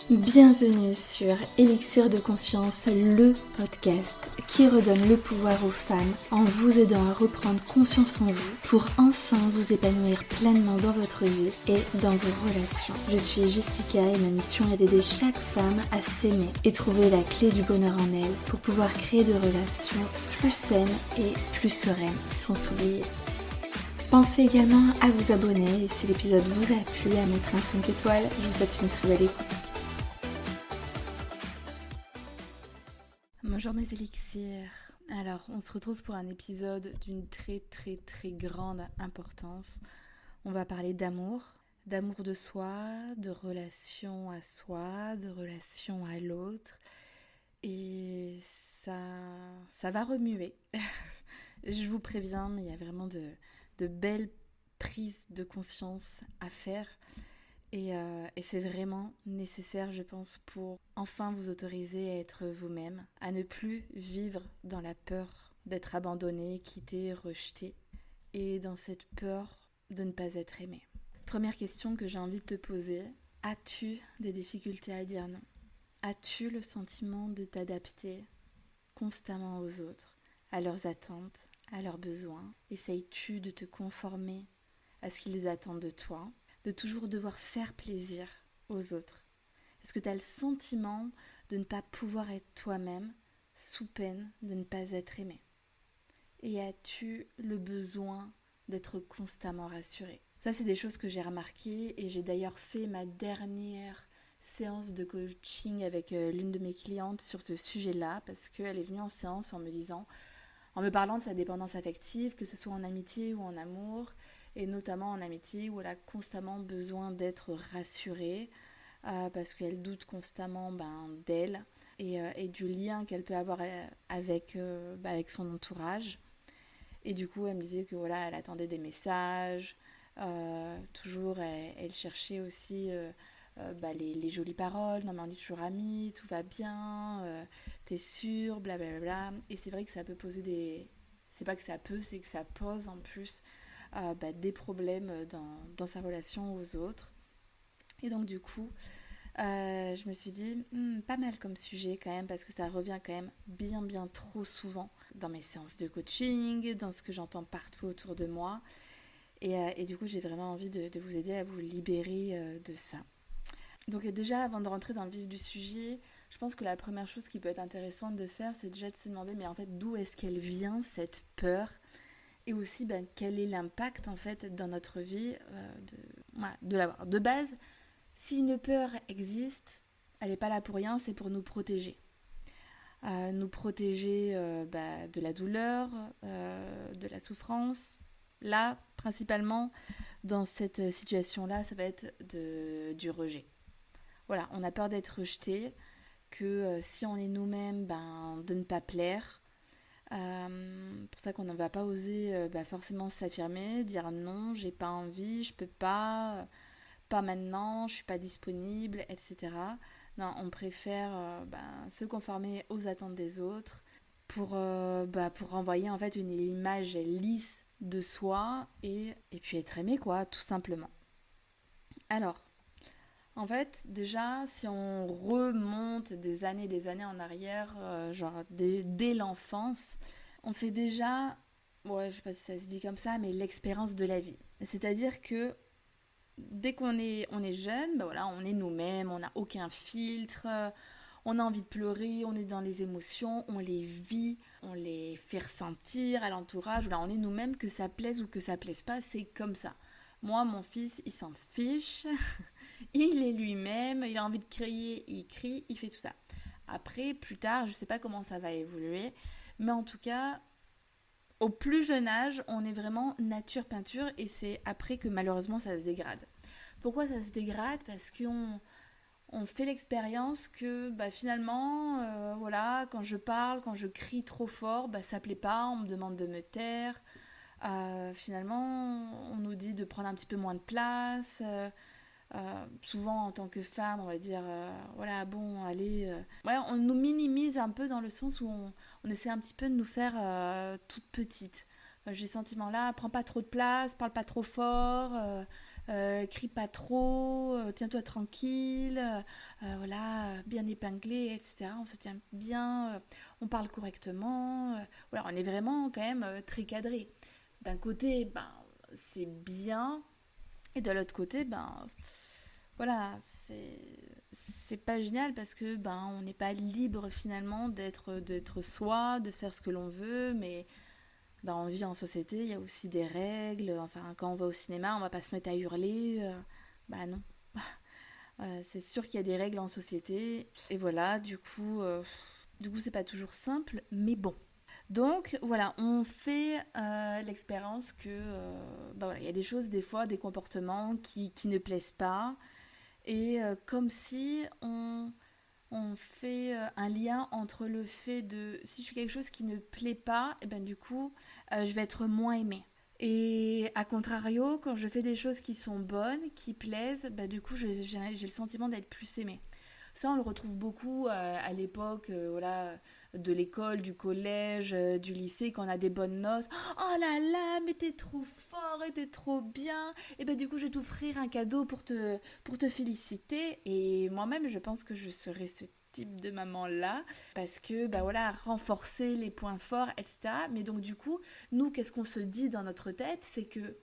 Bienvenue sur Élixir de Confiance, le podcast qui redonne le pouvoir aux femmes en vous aidant à reprendre confiance en vous pour enfin vous épanouir pleinement dans votre vie et dans vos relations. Je suis Jessica et ma mission est d'aider chaque femme à s'aimer et trouver la clé du bonheur en elle pour pouvoir créer des relations plus saines et plus sereines sans s'oublier. Pensez également à vous abonner et si l'épisode vous a plu, à mettre un 5 étoiles. Je vous souhaite une très belle écoute. Bonjour mes élixirs. Alors, on se retrouve pour un épisode d'une très grande importance. On va parler d'amour de soi, de relation à soi, de relation à l'autre. Et ça va remuer. Je vous préviens, mais il y a vraiment de belles prises de conscience à faire. Et c'est vraiment nécessaire, je pense, pour enfin vous autoriser à être vous-même, à ne plus vivre dans la peur d'être abandonné, quitté, rejeté, et dans cette peur de ne pas être aimé. Première question que j'ai envie de te poser, as-tu des difficultés à dire non ? As-tu le sentiment de t'adapter constamment aux autres, à leurs attentes, à leurs besoins ? Essayes-tu de te conformer à ce qu'ils attendent de toi ? De toujours devoir faire plaisir aux autres? Est-ce que tu as le sentiment de ne pas pouvoir être toi-même sous peine de ne pas être aimé? Et as-tu le besoin d'être constamment rassuré? Ça, c'est des choses que j'ai remarquées et j'ai d'ailleurs fait ma dernière séance de coaching avec l'une de mes clientes sur ce sujet-là parce qu'elle est venue en séance en me parlant de sa dépendance affective, que ce soit en amitié ou en amour, et notamment en amitié où elle a constamment besoin d'être rassurée parce qu'elle doute constamment d'elle et du lien qu'elle peut avoir avec son entourage. Et du coup, elle me disait que voilà, elle attendait des messages, toujours elle cherchait aussi les jolies paroles, non mais on dit toujours ami, tout va bien, t'es sûre, blablabla. Et c'est vrai que ça peut poser des... C'est pas que ça peut, c'est que ça pose en plus des problèmes dans sa relation aux autres. Et donc du coup, je me suis dit, pas mal comme sujet quand même, parce que ça revient quand même bien trop souvent dans mes séances de coaching, dans ce que j'entends partout autour de moi. Et du coup, j'ai vraiment envie de vous aider à vous libérer de ça. Donc déjà, avant de rentrer dans le vif du sujet, je pense que la première chose qui peut être intéressante de faire, c'est déjà de se demander, mais en fait, d'où est-ce qu'elle vient, cette peur ? Et aussi, quel est l'impact, en fait, dans notre vie de l'avoir. De base, si une peur existe, elle n'est pas là pour rien, c'est pour nous protéger. Nous protéger de la douleur, de la souffrance. Là, principalement, dans cette situation-là, ça va être du rejet. Voilà, on a peur d'être rejeté, que si on est nous-mêmes, de ne pas plaire. Pour ça qu'on ne va pas oser forcément s'affirmer, dire non, j'ai pas envie, je peux pas maintenant, je suis pas disponible, etc. Non, on préfère se conformer aux attentes des autres pour renvoyer en fait une image lisse de soi et puis être aimé quoi, tout simplement. Alors, en fait, déjà, si on remonte des années en arrière, dès l'enfance, on fait déjà, je sais pas si ça se dit comme ça, mais l'expérience de la vie. C'est-à-dire que dès qu'on est jeune, on est nous-mêmes, on n'a aucun filtre, on a envie de pleurer, on est dans les émotions, on les vit, on les fait ressentir à l'entourage, on est nous-mêmes, que ça plaise ou que ça plaise pas, c'est comme ça. Moi, mon fils, il s'en fiche, il est lui-même, il a envie de crier, il crie, il fait tout ça. Après, plus tard, je sais pas comment ça va évoluer, mais en tout cas, au plus jeune âge, on est vraiment nature peinture et c'est après que malheureusement ça se dégrade. Pourquoi ça se dégrade ? Parce qu'on fait l'expérience que finalement, quand je parle, quand je crie trop fort, ça plaît pas, on me demande de me taire. Finalement, on nous dit de prendre un petit peu moins de place. Souvent en tant que femme, on va dire on nous minimise un peu dans le sens où on essaie un petit peu de nous faire toute petite. J'ai ce sentiment là, prends pas trop de place, parle pas trop fort, crie pas trop, tiens-toi tranquille, voilà, bien épinglé, etc. On se tient bien, on parle correctement, voilà, on est vraiment quand même très cadré. D'un côté, ben, c'est bien, et de l'autre côté, ben, voilà, c'est pas génial parce que ben on n'est pas libre finalement d'être soi, de faire ce que l'on veut, mais ben, on vit en société, il y a aussi des règles. Enfin, quand on va au cinéma, on va pas se mettre à hurler. Bah non. C'est sûr qu'il y a des règles en société. Et voilà, du coup, c'est pas toujours simple, mais bon. Donc voilà, on fait l'expérience que bah voilà, il y a des choses, des fois, des comportements qui ne plaisent pas. Et comme si on fait un lien entre le fait de si je fais quelque chose qui ne plaît pas, et ben du coup, je vais être moins aimée. Et à contrario, quand je fais des choses qui sont bonnes, qui plaisent, bah, du coup, j'ai le sentiment d'être plus aimée. Ça, on le retrouve beaucoup à l'époque voilà, de l'école, du collège, du lycée, quand on a des bonnes notes. Oh là là, mais t'es trop fort et t'es trop bien. Et ben du coup, je vais t'offrir un cadeau pour te féliciter. Et moi-même, je pense que je serais ce type de maman-là. Parce que, bah voilà, renforcer les points forts, etc. Mais donc, du coup, nous, qu'est-ce qu'on se dit dans notre tête? C'est que,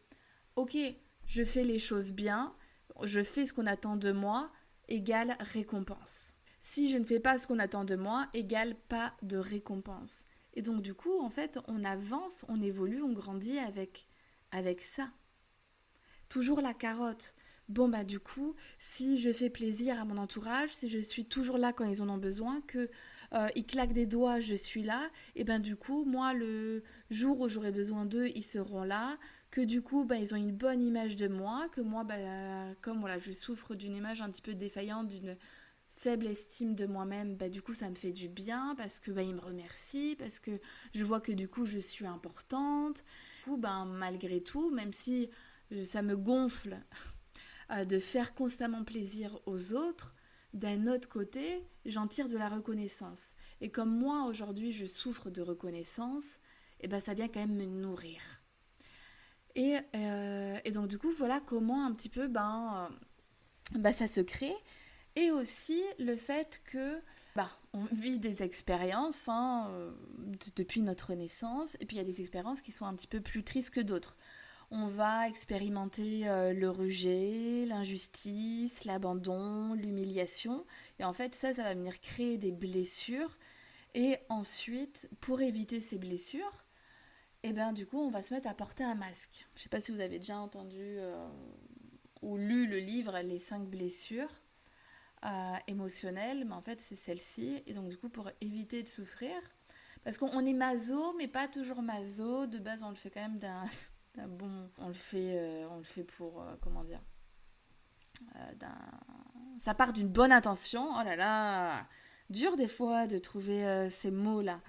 ok, je fais les choses bien, je fais ce qu'on attend de moi, égale récompense. Si je ne fais pas ce qu'on attend de moi, égale pas de récompense. Et donc du coup, en fait, on avance, on évolue, on grandit avec ça. Toujours la carotte. Bon bah du coup, si je fais plaisir à mon entourage, si je suis toujours là quand ils en ont besoin, que ils claquent des doigts, je suis là, et ben du coup, moi le jour où j'aurai besoin d'eux, ils seront là, que du coup, bah, ils ont une bonne image de moi, que moi, bah, comme voilà, je souffre d'une image un petit peu défaillante, d'une faible estime de moi-même, bah, du coup, ça me fait du bien parce que bah, ils me remercient, parce que je vois que du coup, je suis importante. Du coup, ben, malgré tout, même si ça me gonfle de faire constamment plaisir aux autres, d'un autre côté, j'en tire de la reconnaissance. Et comme moi, aujourd'hui, je souffre de reconnaissance, et ben, ça vient quand même me nourrir. Et donc, du coup, voilà comment un petit peu ça se crée. Et aussi le fait que on vit des expériences depuis notre naissance, et puis il y a des expériences qui sont un petit peu plus tristes que d'autres. On va expérimenter le rejet, l'injustice, l'abandon, l'humiliation. Et en fait, ça va venir créer des blessures. Et ensuite, pour éviter ces blessures, et ben du coup, on va se mettre à porter un masque. Je ne sais pas si vous avez déjà entendu ou lu le livre Les 5 blessures émotionnelles, mais en fait, c'est celle-ci. Et donc, du coup, pour éviter de souffrir, parce qu'on est maso, mais pas toujours maso. De base, on le fait quand même bon, on le fait pour comment dire, d'un, ça part d'une bonne intention. Oh là là, dur des fois de trouver ces mots là.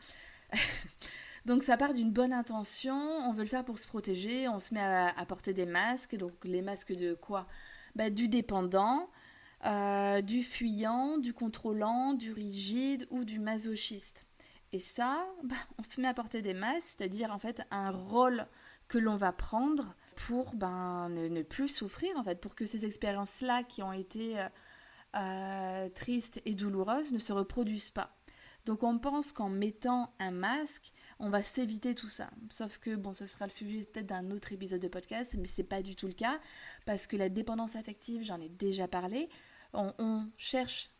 Donc ça part d'une bonne intention, on veut le faire pour se protéger, on se met à porter des masques. Donc les masques de quoi? Bah, du dépendant, du fuyant, du contrôlant, du rigide ou du masochiste. Et ça, on se met à porter des masques, c'est-à-dire en fait un rôle que l'on va prendre pour ne plus souffrir, en fait, pour que ces expériences-là qui ont été tristes et douloureuses ne se reproduisent pas. Donc on pense qu'en mettant un masque, on va s'éviter tout ça. Sauf que, bon, ce sera le sujet peut-être d'un autre épisode de podcast, mais c'est pas du tout le cas, parce que la dépendance affective, j'en ai déjà parlé, on cherche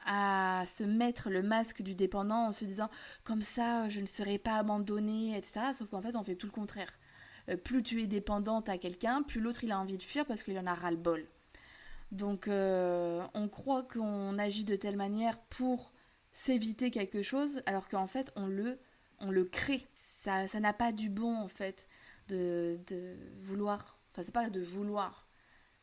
à se mettre le masque du dépendant en se disant comme ça je ne serai pas abandonnée, etc. Sauf qu'en fait on fait tout le contraire. Plus tu es dépendante à quelqu'un, plus l'autre il a envie de fuir parce qu'il en a ras-le-bol. Donc on croit qu'on agit de telle manière pour s'éviter quelque chose alors qu'en fait on le crée. Ça n'a pas du bon en fait de vouloir, enfin c'est pas de vouloir,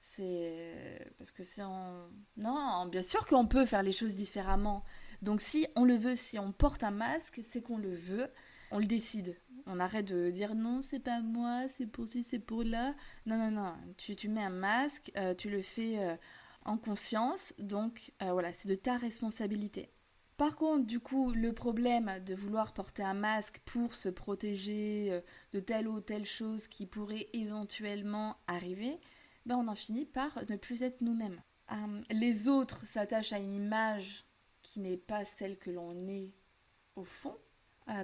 c'est parce que si on... Non, bien sûr qu'on peut faire les choses différemment. Donc si on le veut, si on porte un masque, c'est qu'on le veut, on le décide. On arrête de dire non, c'est pas moi, c'est pour ci, c'est pour là. Non, non, non, tu mets un masque, tu le fais en conscience, donc voilà, c'est de ta responsabilité. Par contre, du coup, le problème de vouloir porter un masque pour se protéger de telle ou telle chose qui pourrait éventuellement arriver, ben on en finit par ne plus être nous-mêmes. Les autres s'attachent à une image qui n'est pas celle que l'on est au fond,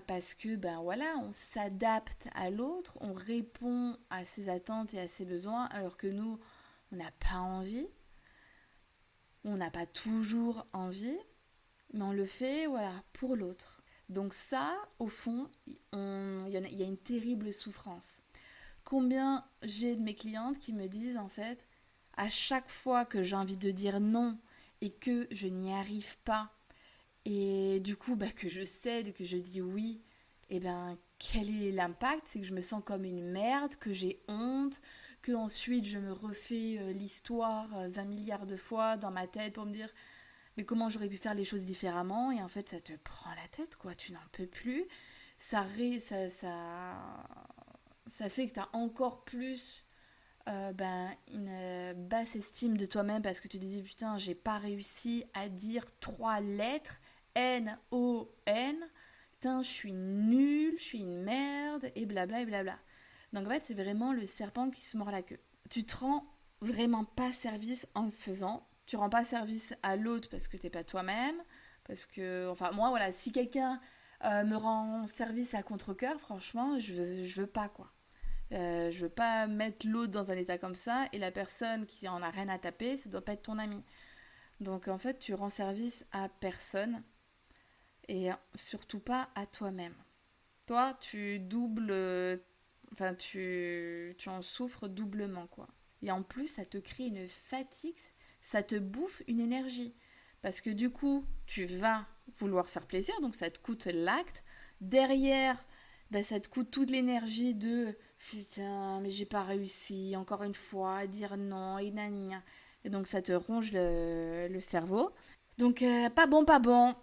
parce que ben voilà, on s'adapte à l'autre, on répond à ses attentes et à ses besoins, alors que nous, on n'a pas envie, on n'a pas toujours envie, mais on le fait voilà pour l'autre. Donc ça, au fond, il y a une terrible souffrance. Combien j'ai de mes clientes qui me disent en fait, à chaque fois que j'ai envie de dire non et que je n'y arrive pas, et du coup bah, que je cède et que je dis oui, et ben quel est l'impact? C'est que je me sens comme une merde, que j'ai honte, que ensuite je me refais l'histoire 20 milliards de fois dans ma tête pour me dire mais comment j'aurais pu faire les choses différemment, et en fait ça te prend la tête quoi, tu n'en peux plus, ça fait que tu as encore plus une basse estime de toi-même parce que tu te dis putain j'ai pas réussi à dire 3 lettres N-O-N, putain je suis nulle, je suis une merde et blabla et blabla. Donc en fait c'est vraiment le serpent qui se mord la queue. Tu te rends vraiment pas service en le faisant, tu rends pas service à l'autre parce que t'es pas toi-même, parce que enfin moi voilà si quelqu'un me rend service à contre-cœur franchement je veux pas quoi. Je veux pas mettre l'autre dans un état comme ça et la personne qui en a rien à taper, ça doit pas être ton ami. Donc en fait, tu rends service à personne et surtout pas à toi-même. Toi, tu doubles, enfin tu en souffres doublement quoi. Et en plus, ça te crée une fatigue, ça te bouffe une énergie. Parce que du coup, tu vas vouloir faire plaisir, donc ça te coûte l'acte. Derrière, ben, ça te coûte toute l'énergie de putain, mais j'ai pas réussi encore une fois à dire non et gna. Et donc ça te ronge le cerveau. Donc pas bon, pas bon.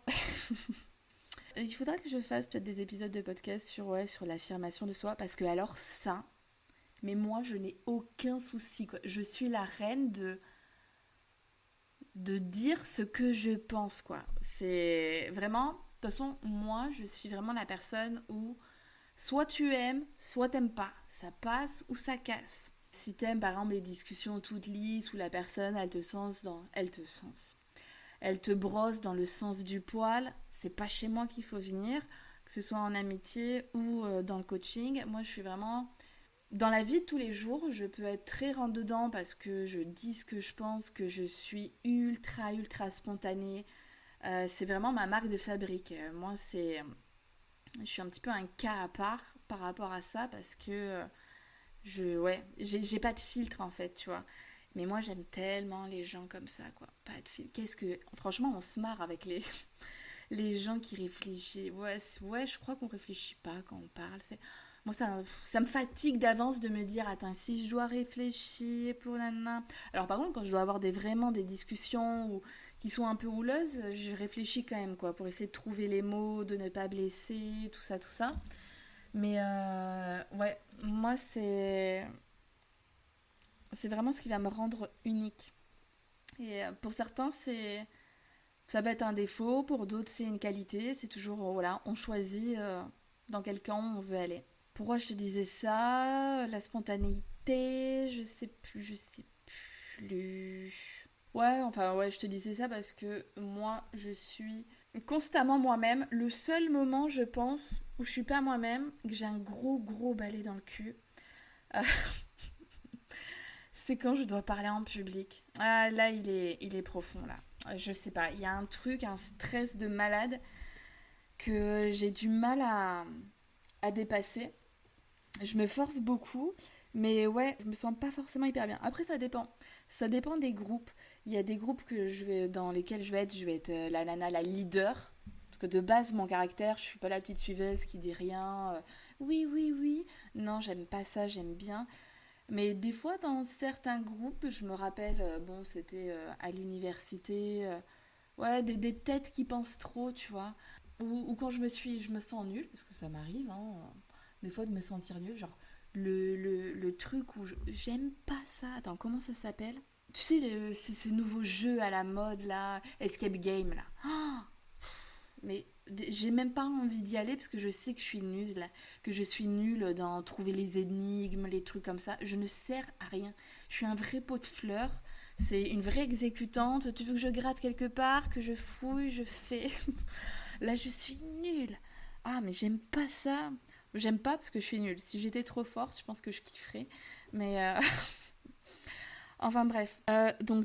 Il faudra que je fasse peut-être des épisodes de podcast sur, ouais, sur l'affirmation de soi. Parce que alors ça, mais moi je n'ai aucun souci. Quoi. Je suis la reine de dire ce que je pense. Quoi. C'est vraiment... De toute façon, moi je suis vraiment la personne où soit tu aimes, soit t'aimes pas. Ça passe ou ça casse. Si t'aimes par exemple les discussions toutes lisses où la personne elle te brosse dans le sens du poil, c'est pas chez moi qu'il faut venir, que ce soit en amitié ou dans le coaching. Moi je suis vraiment dans la vie de tous les jours, je peux être très rentre dedans parce que je dis ce que je pense, que je suis ultra spontanée. C'est vraiment ma marque de fabrique. Moi je suis un petit peu un cas à part par rapport à ça parce que j'ai pas de filtre en fait, tu vois. Mais moi, j'aime tellement les gens comme ça, quoi. Pas de filtre. Franchement, on se marre avec les gens qui réfléchissent. Ouais, je crois qu'on réfléchit pas quand on parle. Moi, ça me fatigue d'avance de me dire, attends, si je dois réfléchir pour nana. Alors, par contre, quand je dois avoir vraiment des discussions qui sont un peu houleuses, je réfléchis quand même, quoi, pour essayer de trouver les mots, de ne pas blesser, tout ça, tout ça. Mais ouais, moi, c'est vraiment ce qui va me rendre unique. Et pour certains, ça va être un défaut, pour d'autres, c'est une qualité. C'est toujours, voilà, on choisit dans quel camp on veut aller. Pourquoi je te disais ça? La spontanéité, je sais plus. Ouais, enfin, ouais, je te disais ça parce que moi, je suis constamment moi-même. Le seul moment, je pense, où je suis pas moi-même, que j'ai un gros balai dans le cul, euh, c'est quand je dois parler en public. Ah, là, il est profond, là. Je sais pas, il y a un truc, un stress de malade que j'ai du mal à dépasser. Je me force beaucoup, mais ouais, je me sens pas forcément hyper bien. Après, ça dépend. Ça dépend des groupes. Il y a des groupes dans lesquels je vais être la nana, la leader. Parce que de base, mon caractère, je suis pas la petite suiveuse qui dit rien. Oui, oui, oui. Non, j'aime pas ça, j'aime bien. Mais des fois, dans certains groupes, je me rappelle, bon, c'était à l'université, ouais, des têtes qui pensent trop, tu vois. Ou quand je me sens nulle, parce que ça m'arrive, hein, des fois de me sentir nulle, genre le truc où j'aime pas ça. Attends, comment ça s'appelle? Tu sais, ces nouveaux jeux à la mode, là, Escape Game, là. Mais j'ai même pas envie d'y aller parce que je sais que je suis nulle là, que je suis nulle dans trouver les énigmes, les trucs comme ça. Je ne sers à rien. Je suis un vrai pot de fleurs. C'est une vraie exécutante. Tu veux que je gratte quelque part, que je fouille, je fais. Là, je suis nulle. Ah, mais j'aime pas ça. J'aime pas parce que je suis nulle. Si j'étais trop forte, je pense que je kifferais. Mais enfin bref. Donc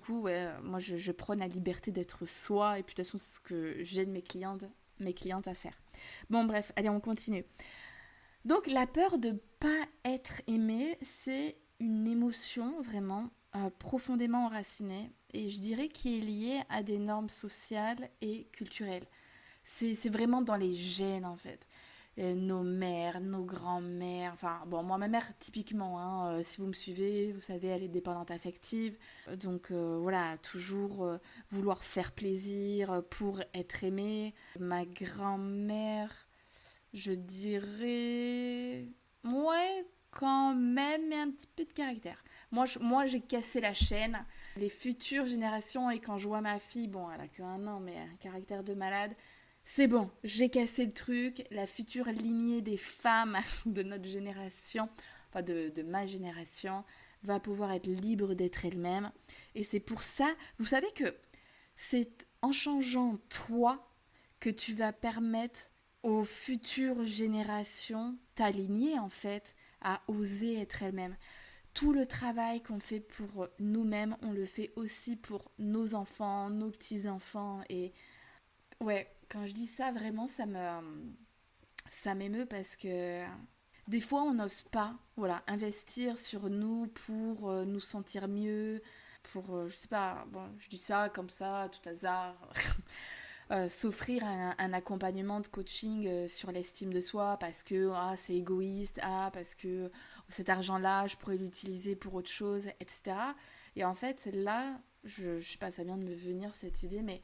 ouais, moi je prône la liberté d'être soi et puis de toute façon c'est ce que j'aide mes clientes à faire. Bon bref, allez on continue. Donc la peur de pas être aimé, c'est une émotion vraiment profondément enracinée et je dirais qui est liée à des normes sociales et culturelles. C'est vraiment dans les gènes en fait. Nos mères, nos grands-mères, enfin bon moi ma mère typiquement, hein, si vous me suivez, vous savez elle est dépendante affective, donc voilà toujours vouloir faire plaisir pour être aimée. Ma grand-mère, je dirais ouais quand même mais un petit peu de caractère. Moi j'ai cassé la chaîne. Les futures générations et quand je vois ma fille, bon elle a que 1 an mais un caractère de malade. C'est bon, j'ai cassé le truc. La future lignée des femmes de notre génération, enfin de ma génération, va pouvoir être libre d'être elle-même. Et c'est pour ça, vous savez que c'est en changeant toi que tu vas permettre aux futures générations, ta lignée en fait, à oser être elle-même. Tout le travail qu'on fait pour nous-mêmes, on le fait aussi pour nos enfants, nos petits-enfants. Et ouais, quand je dis ça, vraiment, ça m'émeut parce que des fois, on n'ose pas, voilà, investir sur nous pour nous sentir mieux, pour, je sais pas, bon, je dis ça comme ça, à tout hasard, s'offrir un accompagnement de coaching sur l'estime de soi parce que ah, c'est égoïste, ah, parce que cet argent-là, je pourrais l'utiliser pour autre chose, etc. Et en fait, là, je sais pas, ça vient de me venir cette idée, mais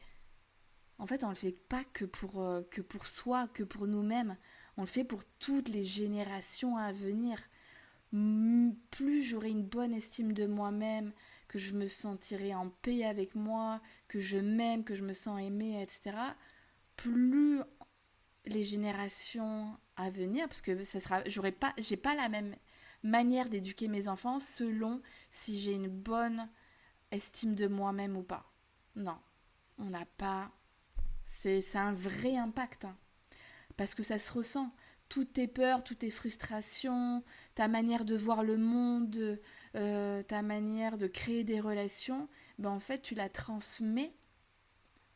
en fait, on le fait pas que pour soi, que pour nous-mêmes. On le fait pour toutes les générations à venir. Plus j'aurai une bonne estime de moi-même, que je me sentirai en paix avec moi, que je m'aime, que je me sens aimée, etc. Plus les générations à venir, parce que j'ai pas la même manière d'éduquer mes enfants selon si j'ai une bonne estime de moi-même ou pas. Non, on n'a pas. C'est un vrai impact, hein, parce que ça se ressent. Toutes tes peurs, toutes tes frustrations, ta manière de voir le monde, ta manière de créer des relations, ben en fait, tu la transmets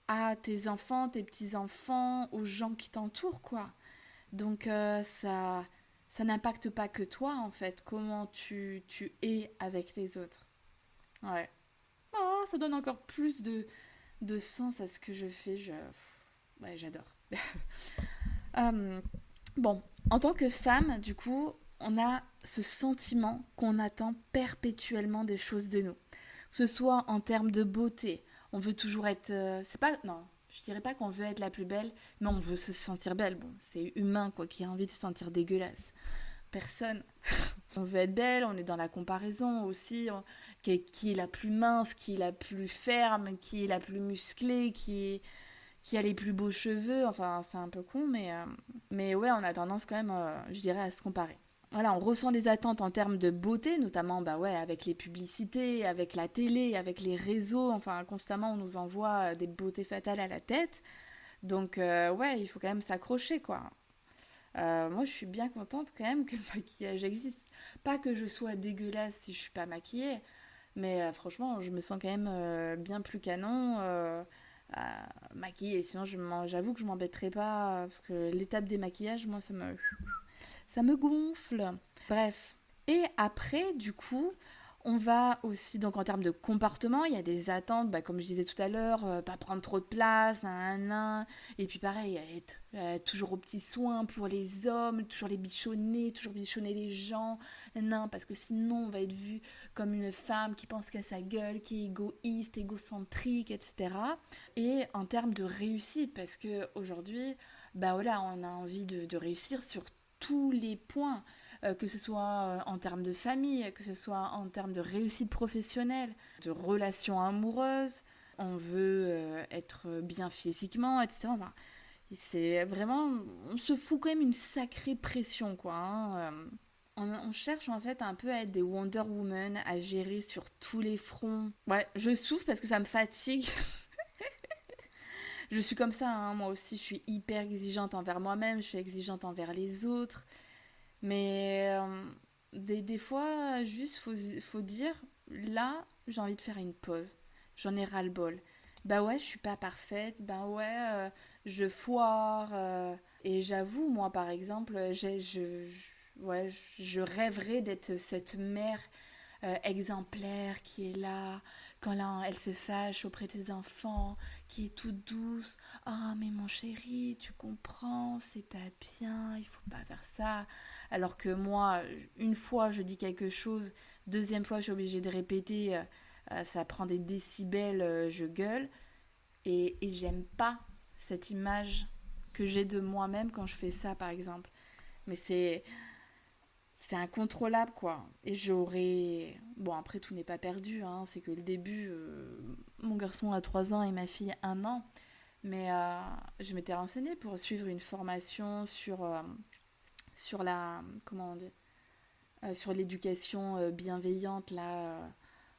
à tes enfants, tes petits-enfants, aux gens qui t'entourent, quoi. Donc, ça n'impacte pas que toi, en fait, comment tu es avec les autres. Ouais. Oh, ça donne encore plus de sens à ce que je fais. Ouais, j'adore. Euh, bon, en tant que femme, du coup, on a ce sentiment qu'on attend perpétuellement des choses de nous. Que ce soit en termes de beauté, on veut toujours être... c'est pas... Non, je dirais pas qu'on veut être la plus belle, mais on veut se sentir belle. Bon, c'est humain, quoi, qui a envie de se sentir dégueulasse. Personne. On veut être belle, on est dans la comparaison aussi. Qui est la plus mince, qui est la plus ferme, qui est la plus musclée, qui a les plus beaux cheveux, enfin c'est un peu con, mais ouais, on a tendance quand même, je dirais, à se comparer. Voilà, on ressent des attentes en termes de beauté, notamment bah ouais, avec les publicités, avec la télé, avec les réseaux, enfin constamment on nous envoie des beautés fatales à la tête. Donc ouais, il faut quand même s'accrocher quoi. Moi je suis bien contente quand même que le maquillage existe. Pas que je sois dégueulasse si je suis pas maquillée, mais franchement je me sens quand même bien plus canon. Maquiller. Sinon, j'avoue que je m'embêterai pas. Parce que l'étape des maquillages, moi, ça me gonfle. Bref. Et après, du coup, on va aussi, donc en termes de comportement, il y a des attentes, bah, comme je disais tout à l'heure, pas prendre trop de place, nan. Et puis pareil, être toujours aux petits soins pour les hommes, toujours bichonner les gens, nan, parce que sinon on va être vu comme une femme qui pense qu'à sa gueule, qui est égoïste, égocentrique, etc. Et en termes de réussite, parce que aujourd'hui, bah voilà, on a envie de réussir sur tous les points que ce soit en termes de famille, que ce soit en termes de réussite professionnelle, de relations amoureuses. On veut être bien physiquement, etc. Enfin, c'est vraiment... On se fout quand même une sacrée pression, quoi. Hein. On cherche en fait un peu à être des Wonder Woman, à gérer sur tous les fronts. Ouais, je souffre parce que ça me fatigue. Je suis comme ça, hein, moi aussi, je suis hyper exigeante envers moi-même, je suis exigeante envers les autres. Mais des fois, juste, faut dire, là, j'ai envie de faire une pause. J'en ai ras-le-bol. Bah ouais, je suis pas parfaite. Bah ouais, je foire. Et j'avoue, moi, par exemple, ouais, je rêverais d'être cette mère exemplaire qui est là quand là, elle se fâche auprès de ses enfants, qui est toute douce. Ah, mais mon chéri, tu comprends, c'est pas bien, il faut pas faire ça. Alors que moi, une fois je dis quelque chose, deuxième fois je suis obligée de répéter, ça prend des décibels, je gueule. Et j'aime pas cette image que j'ai de moi-même quand je fais ça, par exemple. Mais c'est incontrôlable, quoi. Et j'aurais... Bon, après, tout n'est pas perdu, hein. C'est que le début, mon garçon a 3 ans et ma fille 1 an. Mais je m'étais renseignée pour suivre une formation sur la... Comment on dit sur l'éducation bienveillante, là,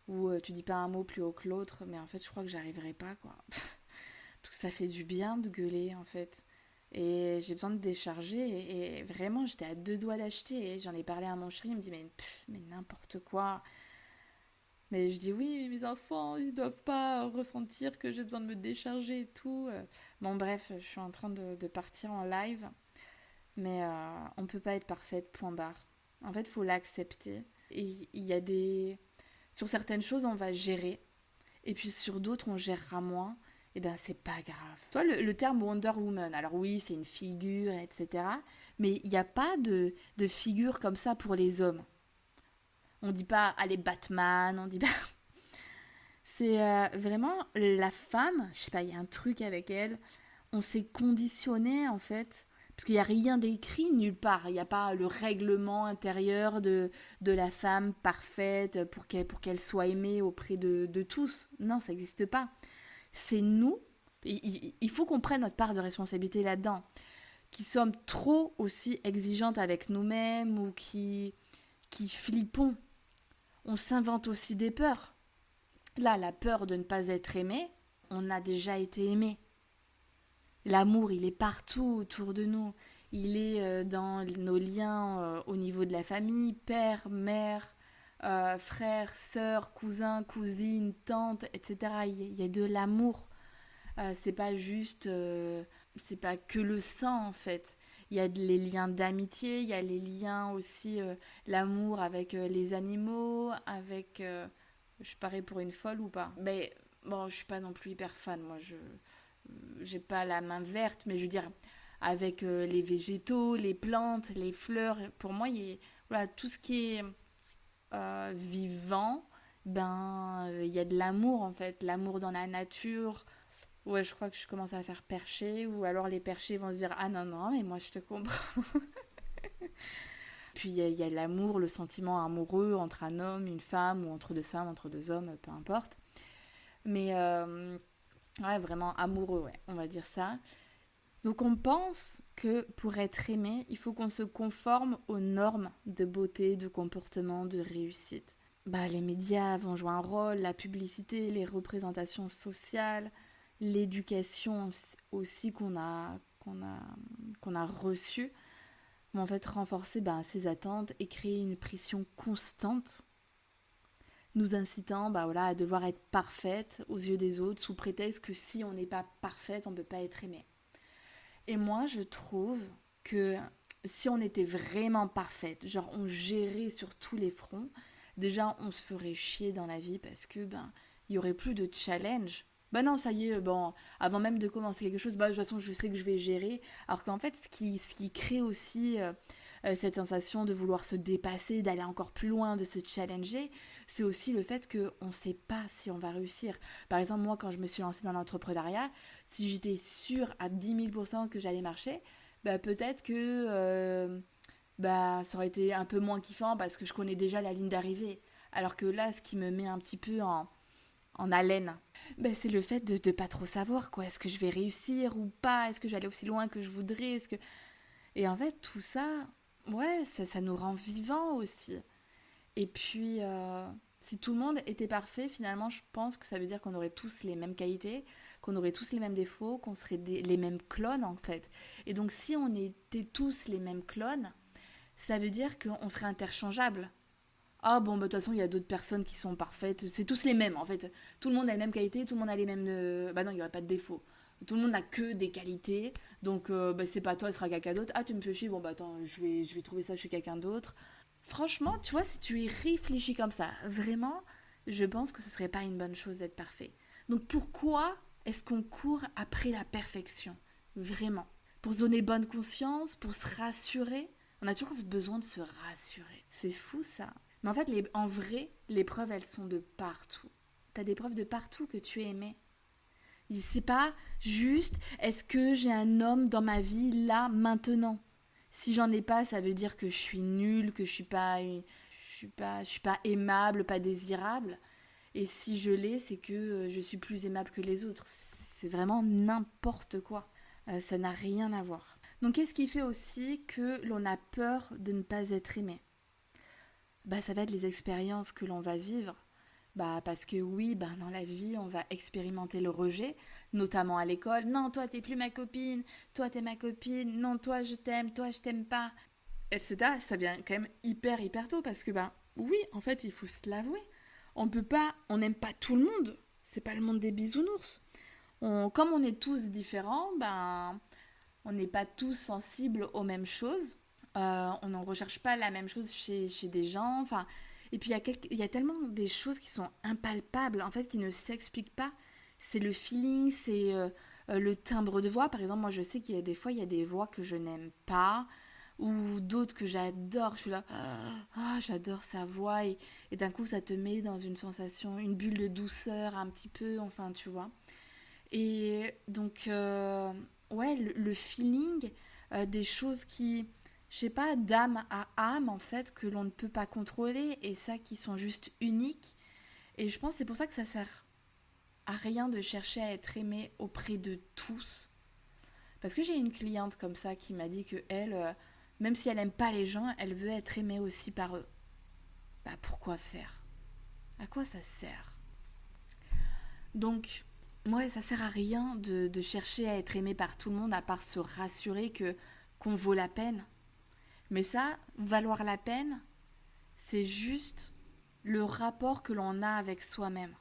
où tu dis pas un mot plus haut que l'autre. Mais en fait, je crois que j'arriverai pas, quoi. Parce que ça fait du bien de gueuler, en fait. Et j'ai besoin de décharger. Et vraiment, j'étais à 2 doigts d'acheter. Et j'en ai parlé à mon chéri. Il me dit, mais n'importe quoi. Mais je dis, oui, mais mes enfants, ils doivent pas ressentir que j'ai besoin de me décharger et tout. Bon, bref, je suis en train de partir en live. Mais on peut pas être parfaite, point barre. En fait, il faut l'accepter. Et il y a des... Sur certaines choses, on va gérer. Et puis sur d'autres, on gérera moins. Et ben, c'est pas grave. Tu vois, le terme Wonder Woman, alors oui, c'est une figure, etc. Mais il n'y a pas de figure comme ça pour les hommes. On dit pas, allez, Batman, on dit pas... C'est vraiment la femme, je sais pas, il y a un truc avec elle. On s'est conditionné, en fait, parce qu'il n'y a rien d'écrit nulle part. Il n'y a pas le règlement intérieur de la femme parfaite pour qu'elle soit aimée auprès de tous. Non, ça n'existe pas. C'est nous, il faut qu'on prenne notre part de responsabilité là-dedans, qui sommes trop aussi exigeantes avec nous-mêmes ou qui flippons. On s'invente aussi des peurs. Là, la peur de ne pas être aimé, on a déjà été aimé. L'amour, il est partout autour de nous. Il est dans nos liens au niveau de la famille, père, mère, frère, sœur, cousin, cousine, tante, etc. Il y a de l'amour. C'est pas juste, c'est pas que le sang en fait. Il y a les liens d'amitié, il y a les liens aussi, l'amour avec les animaux, avec... je parais pour une folle ou pas? Mais bon, je suis pas non plus hyper fan, moi. J'ai pas la main verte, mais je veux dire, avec les végétaux, les plantes, les fleurs, pour moi, voilà, tout ce qui est vivant, ben, il y a de l'amour en fait, l'amour dans la nature. Ouais, je crois que je commence à faire percher, ou alors les perchers vont se dire, ah non, non, mais moi je te comprends. Puis il y a l'amour, le sentiment amoureux entre un homme, une femme, ou entre deux femmes, entre deux hommes, peu importe. Mais ouais, vraiment amoureux, ouais, on va dire ça. Donc on pense que pour être aimé, il faut qu'on se conforme aux normes de beauté, de comportement, de réussite. Bah, les médias vont jouer un rôle, la publicité, les représentations sociales, l'éducation aussi qu'on a reçue vont en fait renforcer ces attentes et créer une pression constante, nous incitant voilà, à devoir être parfaite aux yeux des autres sous prétexte que si on n'est pas parfaite, on ne peut pas être aimé. Et moi, je trouve que si on était vraiment parfaite, genre on gérait sur tous les fronts, déjà on se ferait chier dans la vie parce que il y aurait plus de challenge. Non, ça y est, bon, avant même de commencer quelque chose, de toute façon je sais que je vais gérer. Alors qu'en fait, ce qui crée aussi cette sensation de vouloir se dépasser, d'aller encore plus loin, de se challenger, c'est aussi le fait qu'on ne sait pas si on va réussir. Par exemple, moi, quand je me suis lancée dans l'entrepreneuriat, si j'étais sûre à 10 000% que j'allais marcher, peut-être que ça aurait été un peu moins kiffant parce que je connais déjà la ligne d'arrivée. Alors que là, ce qui me met un petit peu en haleine, c'est le fait de ne pas trop savoir, quoi. Est-ce que je vais réussir ou pas? Est-ce que je vais aller aussi loin que je voudrais? Et en fait, tout ça, ouais, ça nous rend vivants aussi. Et puis, si tout le monde était parfait, finalement, je pense que ça veut dire qu'on aurait tous les mêmes qualités, qu'on aurait tous les mêmes défauts, qu'on serait les mêmes clones, en fait. Et donc, si on était tous les mêmes clones, ça veut dire qu'on serait interchangeables. Ah bon, bah, de toute façon, il y a d'autres personnes qui sont parfaites. C'est tous les mêmes, en fait. Tout le monde a les mêmes qualités, tout le monde a les mêmes... Bah non, il n'y aurait pas de défauts. Tout le monde n'a que des qualités. Donc, bah, c'est pas toi, ce sera quelqu'un d'autre. Ah, tu me fais chier, bon, bah attends, je vais trouver ça chez quelqu'un d'autre. Franchement, tu vois, si tu y réfléchis comme ça, vraiment, je pense que ce serait pas une bonne chose d'être parfait. Donc, pourquoi est-ce qu'on court après la perfection? Vraiment. Pour se donner bonne conscience, pour se rassurer. On a toujours besoin de se rassurer. C'est fou ça. Mais en fait, en vrai, les preuves, elles sont de partout. T'as des preuves de partout que tu es aimé. C'est pas juste, est-ce que j'ai un homme dans ma vie là, maintenant? Si j'en ai pas, ça veut dire que je suis nulle, que je suis pas aimable, pas désirable. Et si je l'ai, c'est que je suis plus aimable que les autres. C'est vraiment n'importe quoi. Ça n'a rien à voir. Donc qu'est-ce qui fait aussi que l'on a peur de ne pas être aimé? Bah, ça va être les expériences que l'on va vivre. Bah, parce que oui, bah, dans la vie, on va expérimenter le rejet, notamment à l'école. Non, toi, t'es plus ma copine. Toi, t'es ma copine. Non, toi, je t'aime pas. Etc. Ça vient quand même hyper tôt parce que, bah, oui, en fait, il faut se l'avouer. On n'aime pas tout le monde. C'est pas le monde des bisounours. Comme on est tous différents, ben, on n'est pas tous sensibles aux mêmes choses. On ne recherche pas la même chose chez des gens. Enfin, et puis il y a tellement des choses qui sont impalpables, en fait, qui ne s'expliquent pas. C'est le feeling, c'est le timbre de voix. Par exemple, moi, je sais qu'il y a des fois, il y a des voix que je n'aime pas ou d'autres que j'adore. Je suis là, ah, j'adore sa voix et d'un coup, ça te met dans une sensation, une bulle de douceur un petit peu, enfin, tu vois. Et donc, ouais, le feeling des choses qui, je sais pas, d'âme à âme, en fait, que l'on ne peut pas contrôler et ça qui sont juste uniques. Et je pense que c'est pour ça que ça sert à rien de chercher à être aimé auprès de tous. Parce que j'ai une cliente comme ça qui m'a dit que elle, même si elle aime pas les gens, elle veut être aimée aussi par eux. Bah pourquoi faire? À quoi ça sert? Donc, ouais, ça sert à rien de chercher à être aimé par tout le monde à part se rassurer que qu'on vaut la peine. Mais ça, valoir la peine, c'est juste le rapport que l'on a avec soi-même.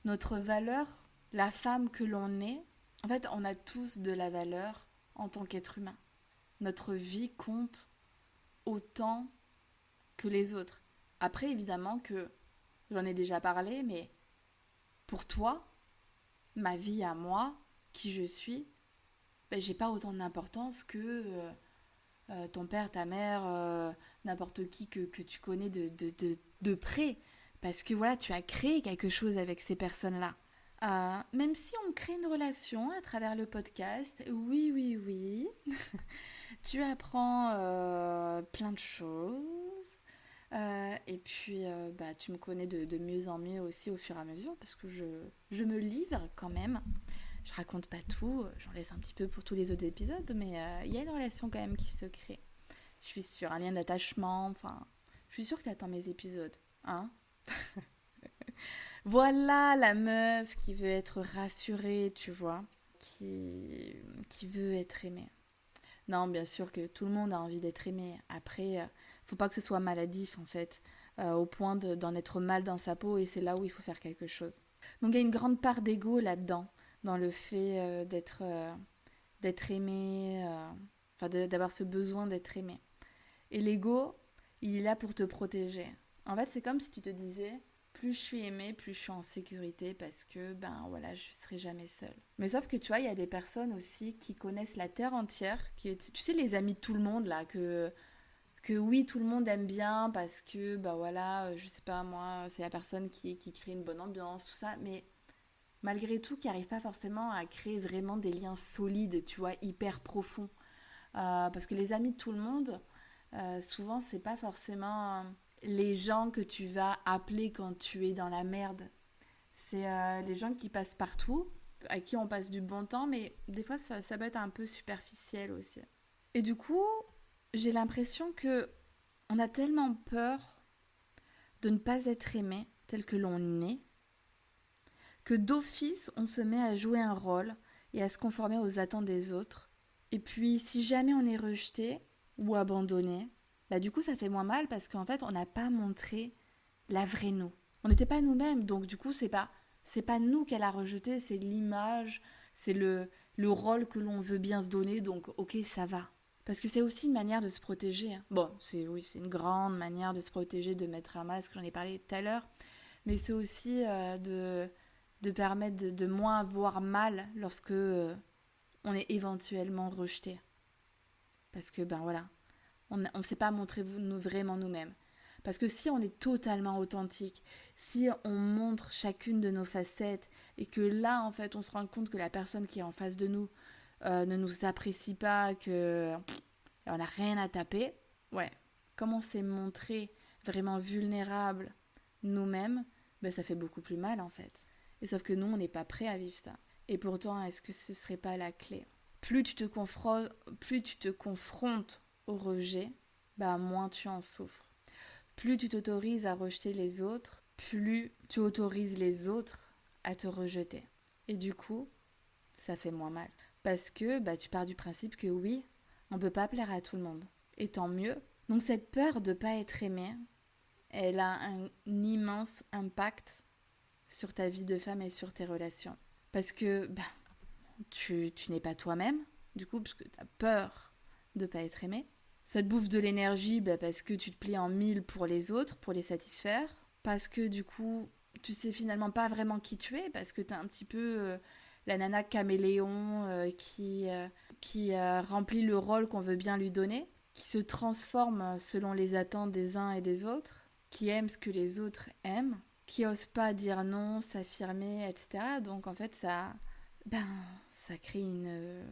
Notre valeur, la femme que l'on est, en fait, on a tous de la valeur en tant qu'être humain. Notre vie compte autant que les autres. Après, évidemment que j'en ai déjà parlé, mais pour toi, ma vie à moi, qui je suis, ben, j'ai pas autant d'importance que ton père, ta mère, n'importe qui que tu connais de près. Parce que voilà, tu as créé quelque chose avec ces personnes-là. Même si on crée une relation à travers le podcast, oui, oui, oui, tu apprends plein de choses. Et puis, bah, tu me connais de mieux en mieux aussi au fur et à mesure parce que je me livre quand même. Je raconte pas tout, j'en laisse un petit peu pour tous les autres épisodes, mais il y a une relation quand même qui se crée. Je suis sur un lien d'attachement, enfin, je suis sûre que tu attends mes épisodes, hein. Voilà la meuf qui veut être rassurée, tu vois, qui veut être aimée. Non, bien sûr que tout le monde a envie d'être aimé. Après, faut pas que ce soit maladif en fait, au point d'en être mal dans sa peau et c'est là où il faut faire quelque chose. Donc il y a une grande part d'ego là-dedans, dans le fait d'être aimé, enfin d'avoir ce besoin d'être aimé. Et l'ego, il est là pour te protéger. En fait, c'est comme si tu te disais, plus je suis aimée, plus je suis en sécurité parce que, ben voilà, je serai jamais seule. Mais sauf que tu vois, il y a des personnes aussi qui connaissent la terre entière, tu sais, les amis de tout le monde là, que oui, tout le monde aime bien parce que, ben voilà, je sais pas moi, c'est la personne qui crée une bonne ambiance, tout ça, mais malgré tout, qui n'arrive pas forcément à créer vraiment des liens solides, tu vois, hyper profonds. Parce que les amis de tout le monde, souvent, c'est pas forcément les gens que tu vas appeler quand tu es dans la merde. C'est les gens qui passent partout, à qui on passe du bon temps, mais des fois, ça peut être un peu superficiel aussi. Et du coup, j'ai l'impression que on a tellement peur de ne pas être aimé tel que l'on est, que d'office, on se met à jouer un rôle et à se conformer aux attentes des autres. Et puis, si jamais on est rejeté ou abandonné, bah du coup, ça fait moins mal parce qu'en fait, on n'a pas montré la vraie nous. On n'était pas nous-mêmes, donc du coup, c'est pas nous qu'elle a rejeté, c'est l'image, c'est le rôle que l'on veut bien se donner, donc ok, ça va. Parce que c'est aussi une manière de se protéger, hein. Bon, c'est une grande manière de se protéger, de mettre un masque, j'en ai parlé tout à l'heure, mais c'est aussi de permettre de moins avoir mal lorsque on est éventuellement rejeté. Parce que, ben voilà, on ne sait pas montrer vraiment nous-mêmes. Parce que si on est totalement authentique, si on montre chacune de nos facettes et que là, en fait, on se rend compte que la personne qui est en face de nous ne nous apprécie pas, que on n'a rien à taper, ouais, comme on s'est montré vraiment vulnérable nous-mêmes, ben ça fait beaucoup plus mal en fait. Et sauf que nous, on n'est pas prêt à vivre ça. Et pourtant, est-ce que ce serait pas la clé? Plus tu te confrontes au rejet, bah moins tu en souffres. Plus tu t'autorises à rejeter les autres, plus tu autorises les autres à te rejeter. Et du coup, ça fait moins mal. Parce que bah, tu pars du principe que oui, on ne peut pas plaire à tout le monde. Et tant mieux. Donc cette peur de ne pas être aimé, elle a un immense impact sur ta vie de femme et sur tes relations. Parce que bah, tu n'es pas toi-même, du coup, parce que tu as peur de ne pas être aimé. Ça te bouffe de l'énergie bah, parce que tu te plies en mille pour les autres, pour les satisfaire. Parce que du coup, tu sais finalement pas vraiment qui tu es, parce que tu es un petit peu la nana caméléon qui remplit le rôle qu'on veut bien lui donner, qui se transforme selon les attentes des uns et des autres, qui aime ce que les autres aiment, qui ose pas dire non, s'affirmer, etc. Donc en fait, ben, ça crée une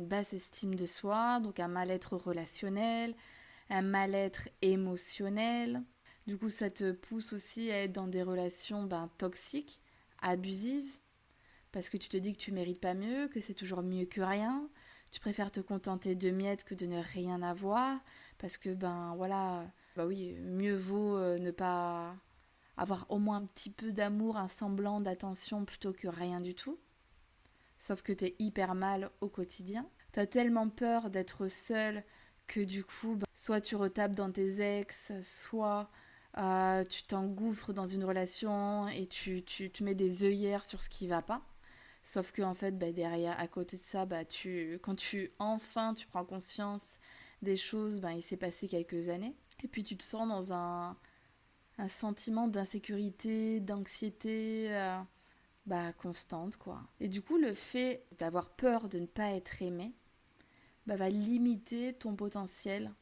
basse estime de soi, donc un mal-être relationnel, un mal-être émotionnel. Du coup, ça te pousse aussi à être dans des relations ben, toxiques, abusives, parce que tu te dis que tu mérites pas mieux, que c'est toujours mieux que rien. Tu préfères te contenter de miettes que de ne rien avoir, parce que ben voilà, bah oui, mieux vaut ne pas avoir au moins un petit peu d'amour, un semblant d'attention plutôt que rien du tout. Sauf que t'es hyper mal au quotidien. T'as tellement peur d'être seule que du coup, bah, soit tu retapes dans tes ex, soit tu t'engouffres dans une relation et tu te mets des œillères sur ce qui va pas. Sauf que en fait, bah, derrière, à côté de ça, bah, quand tu prends conscience des choses, bah, il s'est passé quelques années. Et puis tu te sens dans un sentiment d'insécurité, d'anxiété, bah, constante, quoi. Et du coup, le fait d'avoir peur de ne pas être aimé bah, va limiter ton potentiel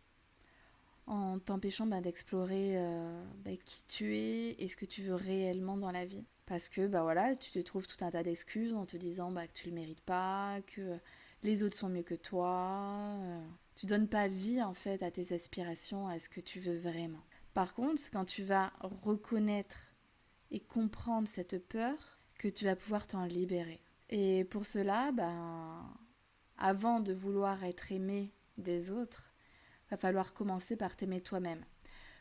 en t'empêchant bah, d'explorer bah, qui tu es et ce que tu veux réellement dans la vie. Parce que bah voilà, tu te trouves tout un tas d'excuses en te disant bah, que tu le mérites pas, que les autres sont mieux que toi. Tu donnes pas vie en fait à tes aspirations, à ce que tu veux vraiment. Par contre, c'est quand tu vas reconnaître et comprendre cette peur que tu vas pouvoir t'en libérer. Et pour cela, ben, avant de vouloir être aimé des autres, va falloir commencer par t'aimer toi-même.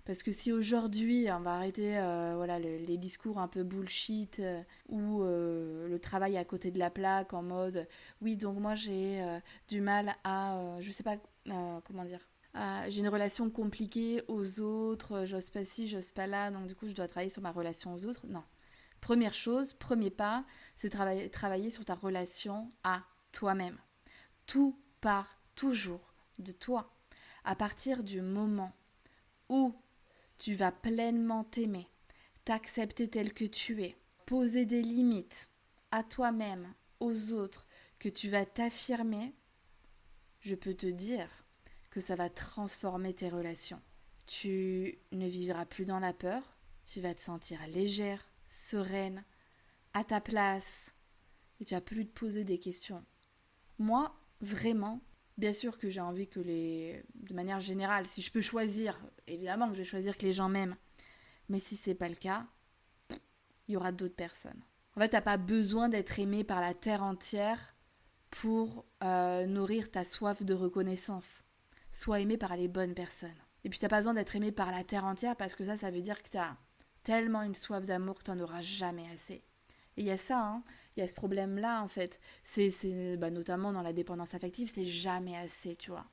Parce que si aujourd'hui, on va arrêter voilà, les discours un peu bullshit ou le travail à côté de la plaque en mode oui, donc moi j'ai du mal à, je sais pas comment dire, j'ai une relation compliquée aux autres, j'ose pas ci, j'ose pas là, donc du coup je dois travailler sur ma relation aux autres. Non. Première chose, premier pas, c'est travailler sur ta relation à toi-même. Tout part toujours de toi. À partir du moment où tu vas pleinement t'aimer, t'accepter tel que tu es, poser des limites à toi-même, aux autres, que tu vas t'affirmer, je peux te dire que ça va transformer tes relations. Tu ne vivras plus dans la peur, tu vas te sentir légère, sereine, à ta place, et tu vas plus te poser des questions. Moi, vraiment, bien sûr que j'ai envie que de manière générale, si je peux choisir, évidemment que je vais choisir que les gens m'aiment. Mais si c'est pas le cas, il y aura d'autres personnes. En fait, t'as pas besoin d'être aimé par la terre entière pour nourrir ta soif de reconnaissance. sois aimé par les bonnes personnes. Et puis t'as pas besoin d'être aimé par la terre entière parce que ça veut dire que t'as tellement une soif d'amour que t'en auras jamais assez. Et il y a ça, hein, il y a ce problème-là en fait. Notamment dans la dépendance affective, c'est jamais assez, tu vois.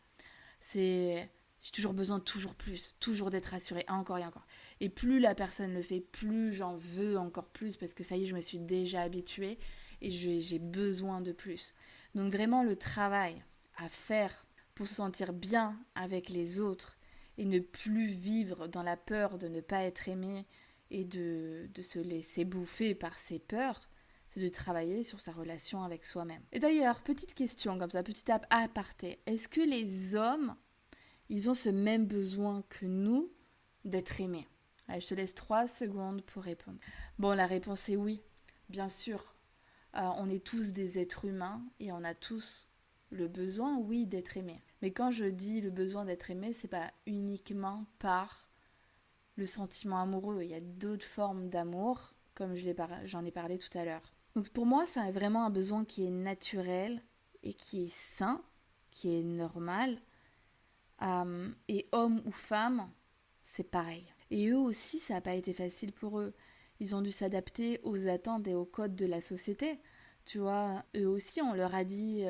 J'ai toujours besoin de toujours plus, toujours d'être rassurée, encore et encore. Et plus la personne le fait, plus j'en veux encore plus parce que ça y est, je me suis déjà habituée et j'ai besoin de plus. Donc vraiment le travail à faire pour se sentir bien avec les autres et ne plus vivre dans la peur de ne pas être aimé et de se laisser bouffer par ses peurs, c'est de travailler sur sa relation avec soi-même. Et d'ailleurs, petite question comme ça, petit aparté, est-ce que les hommes, ils ont ce même besoin que nous d'être aimés? Allez, je te laisse 3 secondes pour répondre. Bon, la réponse est oui, bien sûr. On est tous des êtres humains et on a tous le besoin, oui, d'être aimés. Mais quand je dis le besoin d'être aimé, c'est pas uniquement par le sentiment amoureux. Il y a d'autres formes d'amour, comme j'en ai parlé tout à l'heure. Donc pour moi, c'est vraiment un besoin qui est naturel et qui est sain, qui est normal. Et homme ou femme, c'est pareil. Et eux aussi, ça n'a pas été facile pour eux. Ils ont dû s'adapter aux attentes et aux codes de la société. Tu vois, eux aussi, on leur a dit,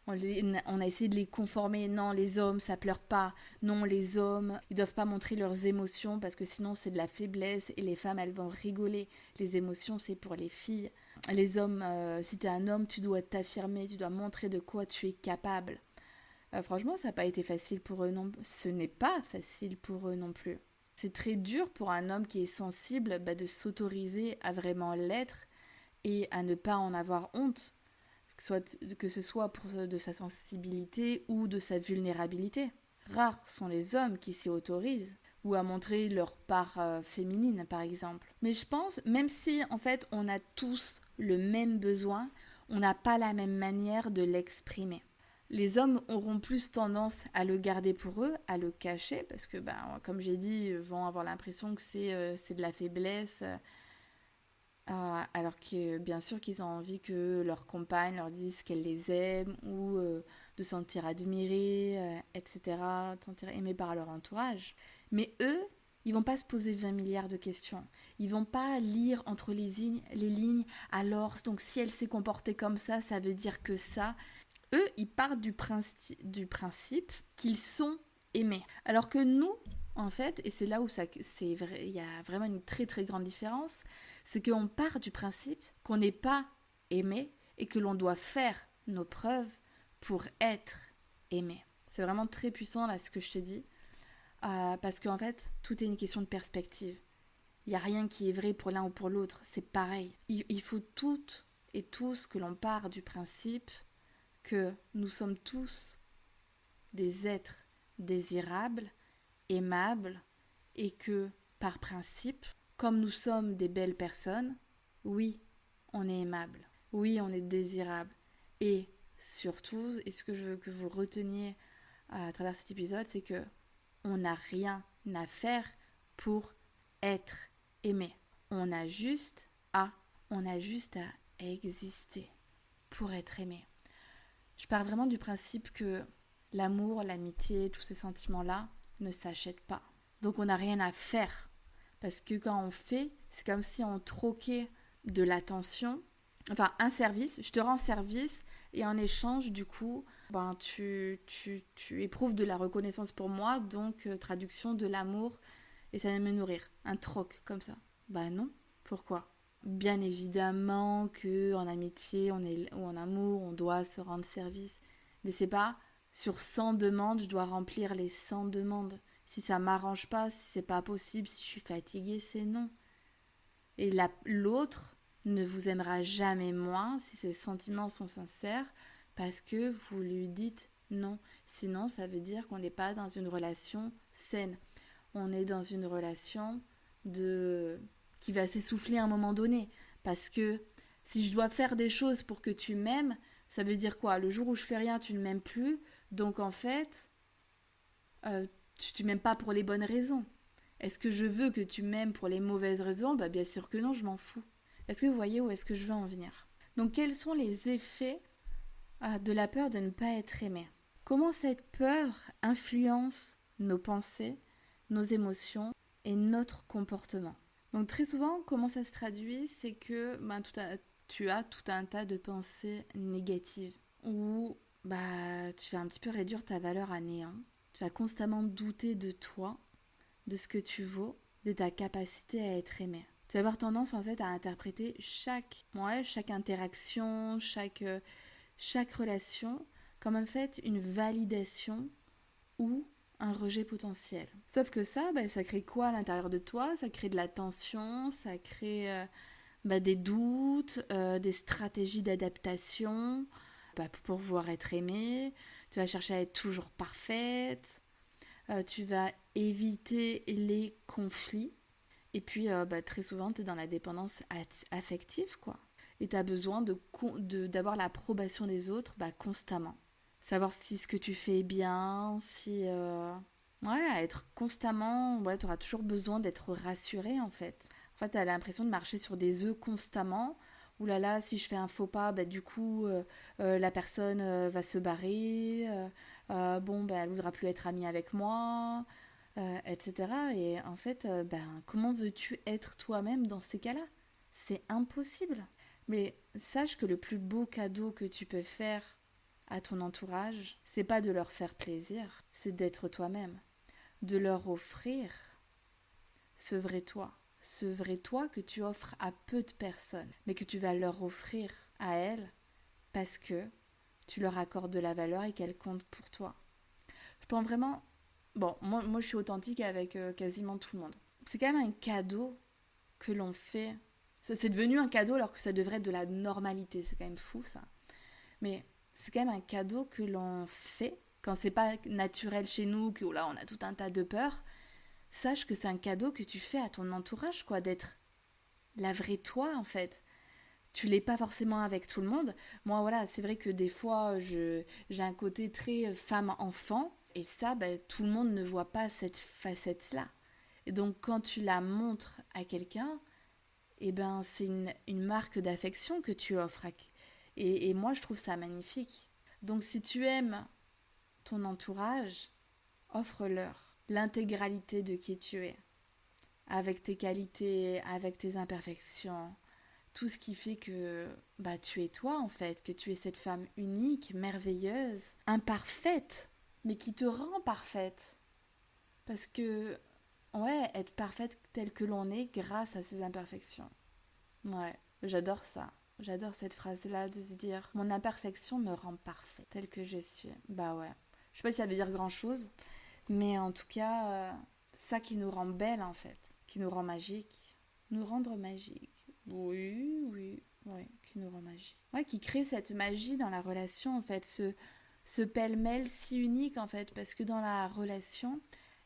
on a essayé de les conformer. Non, les hommes, ça pleure pas. Non, les hommes, ils doivent pas montrer leurs émotions parce que sinon c'est de la faiblesse et les femmes, elles vont rigoler. Les émotions, c'est pour les filles. Les hommes, si t'es un homme, tu dois t'affirmer, tu dois montrer de quoi tu es capable. Franchement, ça n'a pas été facile pour eux non. Ce n'est pas facile pour eux non plus. C'est très dur pour un homme qui est sensible de s'autoriser à vraiment l'être et à ne pas en avoir honte, que ce soit de sa sensibilité ou de sa vulnérabilité. Rares sont les hommes qui s'y autorisent ou à montrer leur part féminine par exemple. Mais je pense, même si en fait on a tous le même besoin, on n'a pas la même manière de l'exprimer. Les hommes auront plus tendance à le garder pour eux, à le cacher, parce que, comme j'ai dit, vont avoir l'impression que c'est de la faiblesse, alors que bien sûr qu'ils ont envie que leur compagne leur dise qu'elle les aime, ou de se sentir admirés, etc., de se sentir aimés par leur entourage. Mais eux, ils vont pas se poser 20 milliards de questions. Ils vont pas lire entre les lignes, alors, donc si elle s'est comportée comme ça veut dire que ça. Eux, ils partent du principe qu'ils sont aimés. Alors que nous, en fait, et c'est là où il y a vraiment une très très grande différence, c'est qu'on part du principe qu'on n'est pas aimé et que l'on doit faire nos preuves pour être aimé. C'est vraiment très puissant là ce que je te dis, parce qu'en fait, tout est une question de perspective. Il n'y a rien qui est vrai pour l'un ou pour l'autre, c'est pareil. Il faut toutes et tous que l'on part du principe que nous sommes tous des êtres désirables, aimables, et que, par principe, comme nous sommes des belles personnes, oui, on est aimable, oui, on est désirable. Et surtout, et ce que je veux que vous reteniez à travers cet épisode, c'est que on n'a rien à faire pour être aimé. On a juste à exister pour être aimé. Je pars vraiment du principe que l'amour, l'amitié, tous ces sentiments-là ne s'achètent pas. Donc on n'a rien à faire. Parce que quand on fait, c'est comme si on troquait de l'attention, enfin un service, je te rends service et en échange du coup, tu éprouves de la reconnaissance pour moi, donc traduction de l'amour et ça va me nourrir. Un troc comme ça. Non, pourquoi ? Bien évidemment qu'en amitié ou en amour, on doit se rendre service. Mais c'est pas sur 100 demandes, je dois remplir les 100 demandes. Si ça m'arrange pas, si c'est pas possible, si je suis fatiguée, c'est non. Et l'autre ne vous aimera jamais moins si ses sentiments sont sincères parce que vous lui dites non. Sinon, ça veut dire qu'on n'est pas dans une relation saine. On est dans une relation qui va s'essouffler à un moment donné. Parce que si je dois faire des choses pour que tu m'aimes, ça veut dire quoi ? Le jour où je fais rien, tu ne m'aimes plus. Donc en fait, tu m'aimes pas pour les bonnes raisons. Est-ce que je veux que tu m'aimes pour les mauvaises raisons ? Bien sûr que non, je m'en fous. Est-ce que vous voyez où est-ce que je veux en venir ? Donc quels sont les effets de la peur de ne pas être aimé ? Comment cette peur influence nos pensées, nos émotions et notre comportement. Donc très souvent, comment ça se traduit, c'est que tu as tout un tas de pensées négatives où tu vas un petit peu réduire ta valeur à néant. Tu vas constamment douter de toi, de ce que tu vaux, de ta capacité à être aimé. Tu vas avoir tendance en fait à interpréter chaque interaction, chaque relation comme en fait une validation ou un rejet potentiel. Sauf que ça crée quoi à l'intérieur de toi? Ça crée de la tension, ça crée des doutes, des stratégies d'adaptation pour pouvoir être aimée. Tu vas chercher à être toujours parfaite. Tu vas éviter les conflits. Et puis, très souvent, tu es dans la dépendance affective, quoi. Et tu as besoin d'avoir l'approbation des autres constamment. Savoir si ce que tu fais est bien, si... être constamment... tu auras toujours besoin d'être rassuré, en fait. En fait, tu as l'impression de marcher sur des œufs constamment. Ouh là là, si je fais un faux pas, la personne va se barrer. Elle voudra plus être amie avec moi, etc. Et en fait, comment veux-tu être toi-même dans ces cas-là? C'est impossible. Mais sache que le plus beau cadeau que tu peux faire à ton entourage, c'est pas de leur faire plaisir, c'est d'être toi-même, de leur offrir ce vrai toi que tu offres à peu de personnes, mais que tu vas leur offrir à elles parce que tu leur accordes de la valeur et qu'elles comptent pour toi. Je pense vraiment, moi je suis authentique avec quasiment tout le monde. C'est quand même un cadeau que l'on fait. C'est devenu un cadeau alors que ça devrait être de la normalité, c'est quand même fou ça. Mais c'est quand même un cadeau que l'on fait quand c'est pas naturel chez nous, que là on a tout un tas de peurs. Sache que c'est un cadeau que tu fais à ton entourage, quoi, d'être la vraie toi en fait. Tu l'es pas forcément avec tout le monde. Moi voilà, c'est vrai que des fois j'ai un côté très femme-enfant et ça, tout le monde ne voit pas cette facette-là. Et donc quand tu la montres à quelqu'un, c'est une marque d'affection que tu offres. Et moi, je trouve ça magnifique. Donc, si tu aimes ton entourage, offre-leur l'intégralité de qui tu es, avec tes qualités, avec tes imperfections, tout ce qui fait que tu es toi en fait, que tu es cette femme unique, merveilleuse, imparfaite, mais qui te rend parfaite. Parce que, être parfaite telle que l'on est grâce à ses imperfections. Ouais, j'adore ça. J'adore cette phrase-là de se dire mon imperfection me rend parfaite telle que je suis. Bah ouais. Je sais pas si ça veut dire grand-chose, mais en tout cas, c'est ça qui nous rend belle en fait, qui nous rend magique. Nous rendre magique. Oui, qui nous rend magique. Ouais, qui crée cette magie dans la relation en fait, ce pêle-mêle si unique en fait, parce que dans la relation,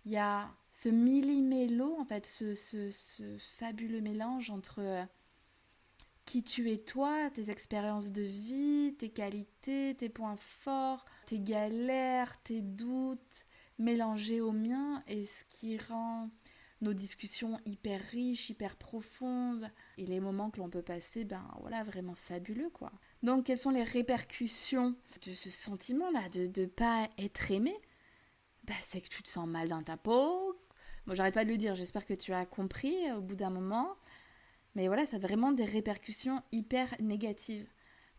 il y a ce millimélo en fait, ce fabuleux mélange entre qui tu es toi, tes expériences de vie, tes qualités, tes points forts, tes galères, tes doutes, mélangés aux miens, et ce qui rend nos discussions hyper riches, hyper profondes, et les moments que l'on peut passer, vraiment fabuleux, quoi. Donc, quelles sont les répercussions de ce sentiment-là, de ne pas être aimé? C'est que tu te sens mal dans ta peau. Bon, j'arrête pas de le dire, j'espère que tu as compris au bout d'un moment. Mais voilà, ça a vraiment des répercussions hyper négatives.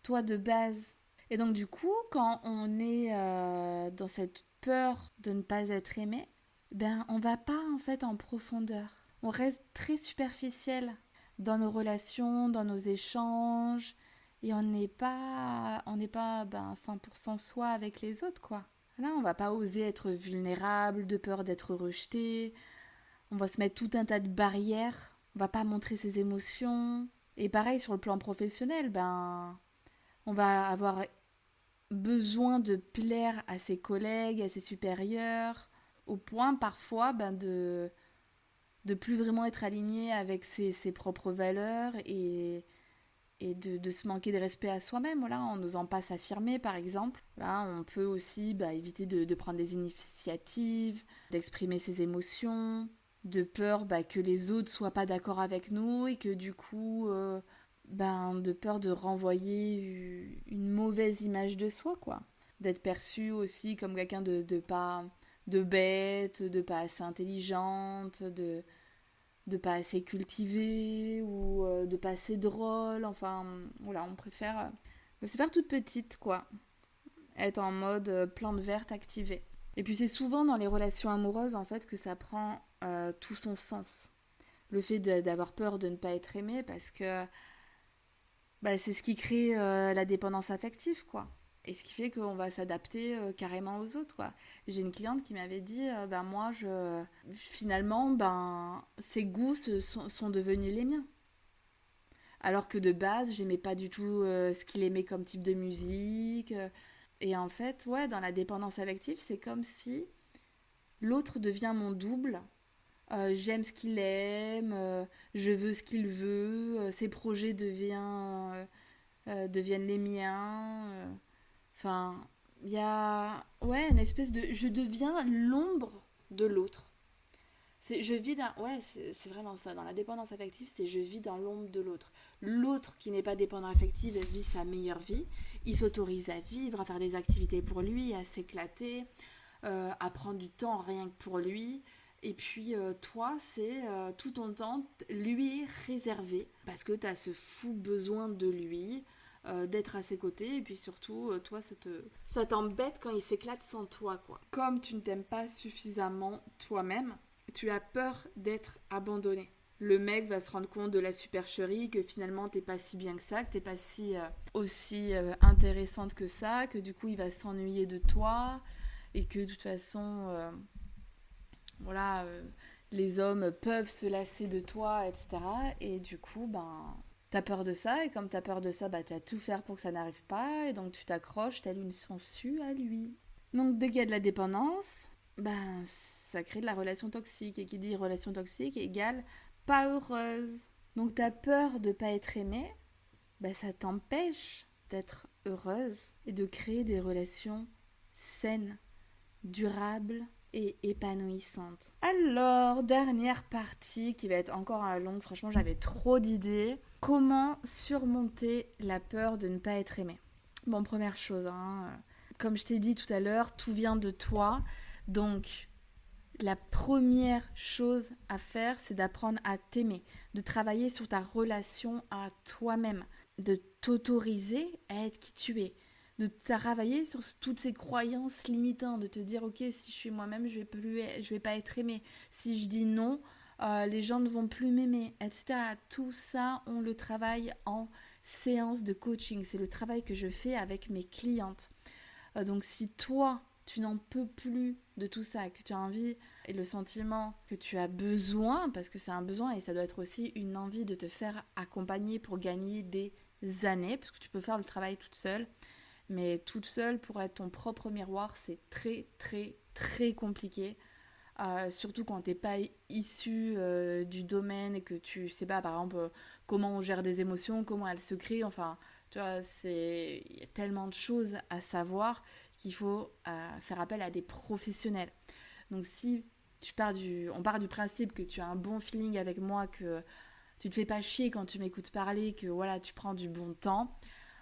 Toi, de base. Et donc, du coup, quand on est dans cette peur de ne pas être aimé, on va pas en fait en profondeur. On reste très superficiel dans nos relations, dans nos échanges. Et on n'est pas 100% soi avec les autres, quoi. Là, on va pas oser être vulnérable, de peur d'être rejeté. On va se mettre tout un tas de barrières. On va pas montrer ses émotions. Et pareil sur le plan professionnel, on va avoir besoin de plaire à ses collègues, à ses supérieurs, au point parfois de plus vraiment être aligné avec ses propres valeurs et de se manquer de respect à soi-même, voilà, en n'osant pas s'affirmer par exemple. Là, on peut aussi éviter de prendre des initiatives, d'exprimer ses émotions, de peur que les autres soient pas d'accord avec nous et que du coup, de peur de renvoyer une mauvaise image de soi, quoi. d'être perçue aussi comme quelqu'un de pas de bête, de pas assez intelligente, de pas assez cultivée ou de pas assez drôle. Enfin, voilà, on préfère se faire toute petite, quoi. Être en mode plante verte activée. Et puis c'est souvent dans les relations amoureuses, en fait, que ça prend tout son sens. Le fait d'avoir peur de ne pas être aimé, parce que c'est ce qui crée la dépendance affective, quoi. Et ce qui fait qu'on va s'adapter carrément aux autres, quoi. J'ai une cliente qui m'avait dit, moi, finalement, ses goûts sont devenus les miens. Alors que de base, j'aimais pas du tout ce qu'il aimait comme type de musique. Et en fait, ouais, dans la dépendance affective, c'est comme si l'autre devient mon double. J'aime ce qu'il aime, je veux ce qu'il veut, ses projets deviennent les miens. Enfin, il y a ouais, une espèce de... Je deviens l'ombre de l'autre. Je vis dans... Ouais, c'est vraiment ça. Dans la dépendance affective, c'est je vis dans l'ombre de l'autre. L'autre qui n'est pas dépendant affectif vit sa meilleure vie. Il s'autorise à vivre, à faire des activités pour lui, à s'éclater, à prendre du temps rien que pour lui. Et puis toi, c'est tout ton temps lui est réservé parce que tu as ce fou besoin de lui, d'être à ses côtés. Et puis surtout, toi, ça t'embête quand il s'éclate sans toi, quoi. Comme tu ne t'aimes pas suffisamment toi-même, tu as peur d'être abandonné. Le mec va se rendre compte de la supercherie, que finalement t'es pas si bien que ça, que t'es pas si aussi intéressante que ça, que du coup il va s'ennuyer de toi et que de toute façon voilà, les hommes peuvent se lasser de toi, etc. Et du coup, t'as peur de ça, et comme t'as peur de ça, tu vas tout faire pour que ça n'arrive pas, et donc tu t'accroches telle une sangsue à lui. Donc dès qu'il y a de la dépendance, ça crée de la relation toxique, et qui dit relation toxique égale pas heureuse. Donc t'as peur de pas être aimée, ça t'empêche d'être heureuse et de créer des relations saines, durables et épanouissante. Alors, dernière partie qui va être encore longue, franchement j'avais trop d'idées. Comment surmonter la peur de ne pas être aimé? Bon, première chose, comme je t'ai dit tout à l'heure, tout vient de toi. Donc, la première chose à faire, c'est d'apprendre à t'aimer, de travailler sur ta relation à toi-même, de t'autoriser à être qui tu es, de travailler sur toutes ces croyances limitantes, de te dire ok, si je suis moi-même, je vais pas être aimée. Si je dis non, les gens ne vont plus m'aimer, etc. Tout ça, on le travaille en séance de coaching. C'est le travail que je fais avec mes clientes. Donc si toi, tu n'en peux plus de tout ça, que tu as envie et le sentiment que tu as besoin, parce que c'est un besoin et ça doit être aussi une envie de te faire accompagner pour gagner des années, parce que tu peux faire le travail toute seule, mais toute seule pour être ton propre miroir, c'est très très très compliqué. Surtout quand t'es pas issu du domaine et que tu sais pas par exemple comment on gère des émotions, comment elles se créent, enfin tu vois, il y a tellement de choses à savoir qu'il faut faire appel à des professionnels. Donc si on part du principe que tu as un bon feeling avec moi, que tu te fais pas chier quand tu m'écoutes parler, que voilà, tu prends du bon temps,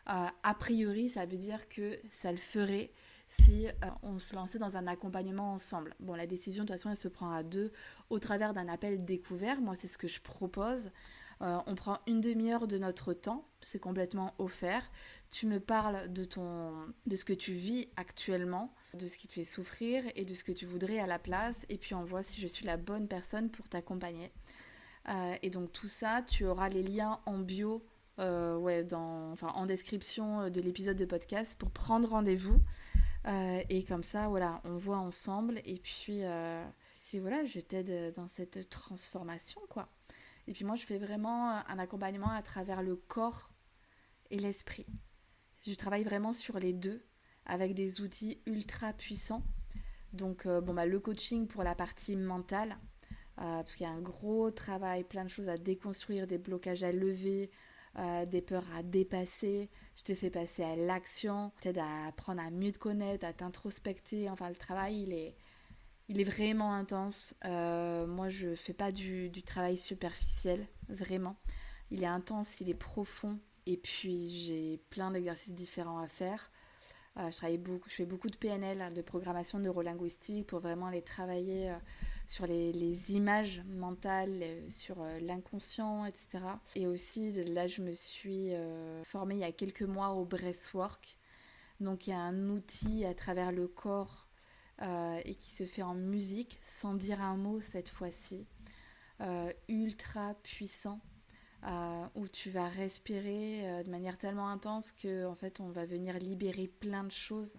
a priori, ça veut dire que ça le ferait si on se lançait dans un accompagnement ensemble. Bon, la décision, de toute façon, elle se prend à deux au travers d'un appel découvert. Moi, c'est ce que je propose. On prend une demi-heure de notre temps, c'est complètement offert. Tu me parles de ce que tu vis actuellement, de ce qui te fait souffrir et de ce que tu voudrais à la place. Et puis on voit si je suis la bonne personne pour t'accompagner. Et donc tout ça, tu auras les liens en bio, en description de l'épisode de podcast pour prendre rendez-vous. Et comme ça, voilà, on voit ensemble. Et puis, si voilà, je t'aide dans cette transformation, quoi. Et puis moi, je fais vraiment un accompagnement à travers le corps et l'esprit. Je travaille vraiment sur les deux avec des outils ultra puissants. Donc, le coaching pour la partie mentale, parce qu'il y a un gros travail, plein de choses à déconstruire, des blocages à lever, des peurs à dépasser. Je te fais passer à l'action, je t'aide à apprendre à mieux te connaître, à t'introspecter. Enfin, le travail, il est vraiment intense. Moi, je fais pas du travail superficiel, vraiment. Il est intense, il est profond. Et puis, j'ai plein d'exercices différents à faire. Je fais beaucoup de PNL, de programmation neurolinguistique, pour vraiment aller travailler sur les images mentales, sur l'inconscient, etc. Et aussi, là, je me suis formée il y a quelques mois au breathwork. Donc, il y a un outil à travers le corps et qui se fait en musique, sans dire un mot cette fois-ci, ultra puissant. Où tu vas respirer de manière tellement intense que en fait on va venir libérer plein de choses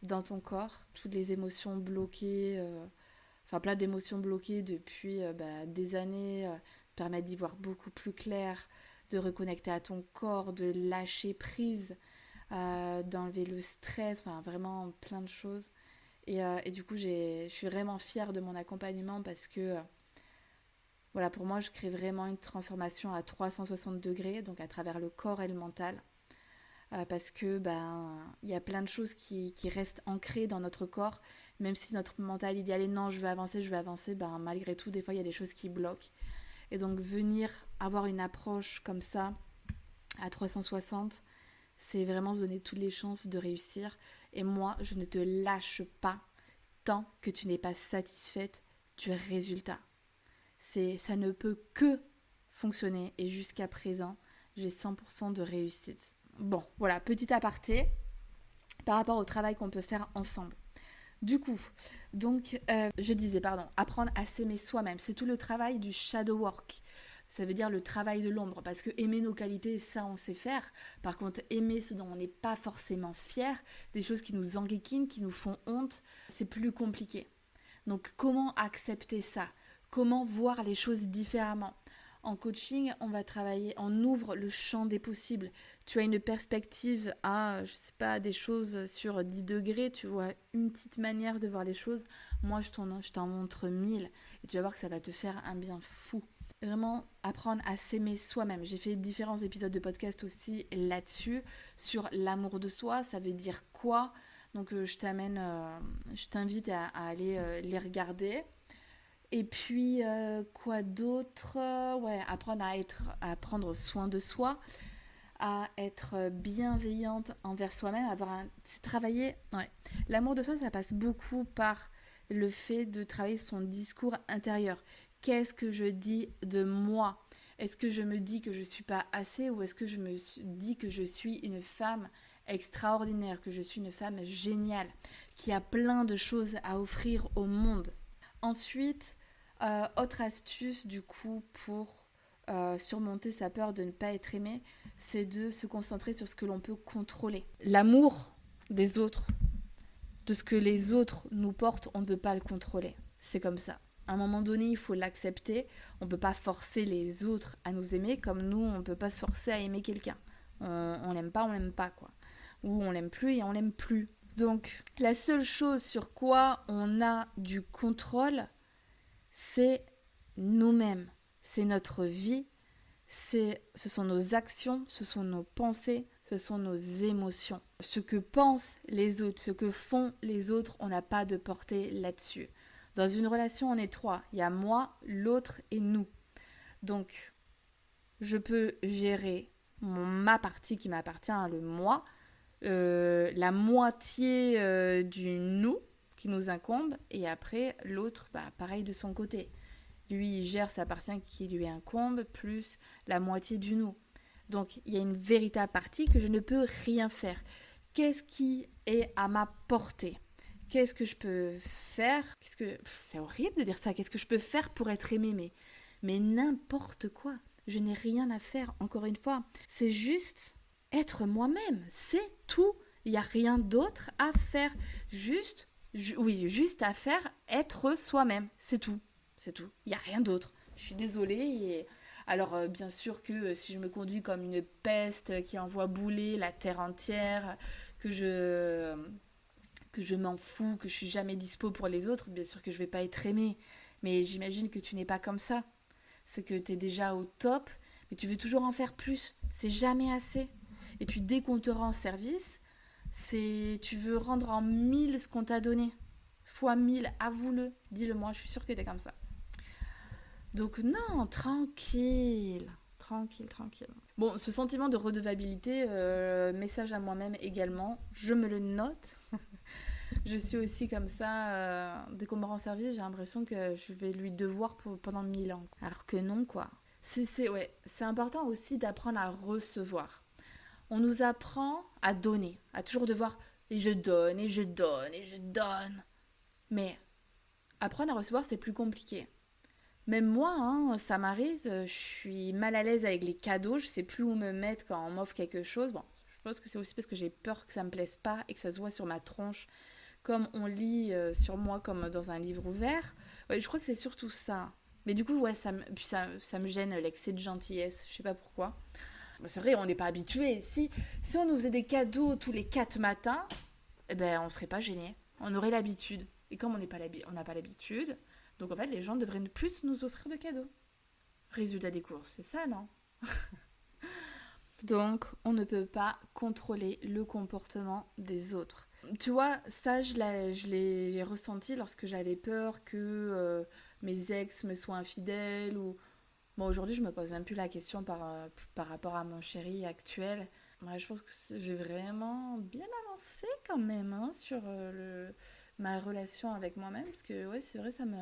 dans ton corps, toutes les émotions bloquées, plein d'émotions bloquées depuis des années, te permettre d'y voir beaucoup plus clair, de reconnecter à ton corps, de lâcher prise, d'enlever le stress, vraiment plein de choses. Et du coup je suis vraiment fière de mon accompagnement parce que voilà, pour moi, je crée vraiment une transformation à 360 degrés, donc à travers le corps et le mental, parce que il y a plein de choses qui restent ancrées dans notre corps, même si notre mental il dit allez non, je vais avancer, malgré tout, des fois il y a des choses qui bloquent. Et donc venir avoir une approche comme ça à 360, c'est vraiment se donner toutes les chances de réussir. Et moi, je ne te lâche pas tant que tu n'es pas satisfaite du résultat. Ça ne peut que fonctionner et jusqu'à présent, j'ai 100% de réussite. Bon, voilà, petit aparté par rapport au travail qu'on peut faire ensemble. Du coup, je disais, apprendre à s'aimer soi-même, c'est tout le travail du shadow work. Ça veut dire le travail de l'ombre, parce que aimer nos qualités, ça on sait faire. Par contre, aimer ce dont on n'est pas forcément fier, des choses qui nous enguéquinent, qui nous font honte, c'est plus compliqué. Donc comment accepter ça ? Comment voir les choses différemment ? En coaching, on va travailler, on ouvre le champ des possibles. Tu as une perspective à, des choses sur 10 degrés, tu vois une petite manière de voir les choses. Moi, je t'en montre 1000 et tu vas voir que ça va te faire un bien fou. Vraiment apprendre à s'aimer soi-même. J'ai fait différents épisodes de podcast aussi là-dessus, sur l'amour de soi, ça veut dire quoi ? Donc je t'invite à aller les regarder. Et puis, quoi d'autre ? À prendre soin de soi, à être bienveillante envers soi-même, travailler. Ouais. L'amour de soi, ça passe beaucoup par le fait de travailler son discours intérieur. Qu'est-ce que je dis de moi ? Est-ce que je me dis que je ne suis pas assez ou est-ce que je me dis que je suis une femme extraordinaire, que je suis une femme géniale, qui a plein de choses à offrir au monde ? Ensuite, autre astuce du coup pour surmonter sa peur de ne pas être aimé, c'est de se concentrer sur ce que l'on peut contrôler. L'amour des autres, de ce que les autres nous portent, on ne peut pas le contrôler. C'est comme ça. À un moment donné, il faut l'accepter. On ne peut pas forcer les autres à nous aimer comme nous, on ne peut pas se forcer à aimer quelqu'un. On l'aime pas, quoi. Ou on l'aime plus et on l'aime plus. Donc, la seule chose sur quoi on a du contrôle, c'est nous-mêmes, c'est notre vie, ce sont nos actions, ce sont nos pensées, ce sont nos émotions. Ce que pensent les autres, ce que font les autres, on n'a pas de portée là-dessus. Dans une relation, on est trois. Il y a moi, l'autre et nous. Donc, je peux gérer ma partie qui m'appartient, le moi, la moitié du nous qui nous incombe, et après, l'autre, pareil de son côté. Lui, il gère sa partie qui lui incombe, plus la moitié du nous. Donc, il y a une véritable partie que je ne peux rien faire. Qu'est-ce qui est à ma portée ? Qu'est-ce que je peux faire ? C'est horrible de dire ça. Qu'est-ce que je peux faire pour être aimée ? Mais n'importe quoi. Je n'ai rien à faire, encore une fois. C'est juste être moi-même. C'est tout. Il n'y a rien d'autre à faire. Juste à faire, être soi-même. C'est tout. C'est tout. Il n'y a rien d'autre. Je suis désolée. Alors, bien sûr que si je me conduis comme une peste qui envoie bouler la terre entière, que je m'en fous, que je suis jamais dispo pour les autres, bien sûr que je vais pas être aimée. Mais j'imagine que tu n'es pas comme ça. C'est que tu es déjà au top, mais tu veux toujours en faire plus. C'est jamais assez. Et puis dès qu'on te rend service, tu veux rendre en 1000 ce qu'on t'a donné. Fois 1000, avoue-le, dis-le moi, je suis sûre que tu es comme ça. Donc non, tranquille. tranquille. Bon, ce sentiment de redevabilité, message à moi-même également, je me le note. Je suis aussi comme ça, dès qu'on me rend service, j'ai l'impression que je vais lui devoir pendant 1000 ans. Alors que non, quoi. C'est important aussi d'apprendre à recevoir. On nous apprend à donner, à toujours devoir et je donne. Mais apprendre à recevoir, c'est plus compliqué. Même moi, hein, ça m'arrive, je suis mal à l'aise avec les cadeaux, je sais plus où me mettre quand on m'offre quelque chose. Bon, je pense que c'est aussi parce que j'ai peur que ça me plaise pas et que ça se voit sur ma tronche, comme on lit sur moi comme dans un livre ouvert. Ouais, je crois que c'est surtout ça. Mais du coup, ouais, ça me gêne l'excès de gentillesse, je sais pas pourquoi. C'est vrai, on n'est pas habitué. Si on nous faisait des cadeaux tous les 4 matins, eh ben, on serait pas gêné. On aurait l'habitude. Et comme on n'a pas l'habitude, donc en fait, les gens devraient ne plus nous offrir de cadeaux. Résultat des courses, c'est ça, non? Donc, on ne peut pas contrôler le comportement des autres. Tu vois, ça, je l'ai ressenti lorsque j'avais peur que mes ex me soient infidèles ou... Bon, aujourd'hui, je me pose même plus la question par rapport à mon chéri actuel. Ouais, je pense que j'ai vraiment bien avancé quand même hein, sur ma relation avec moi-même. Parce que, ouais, c'est vrai, ça me...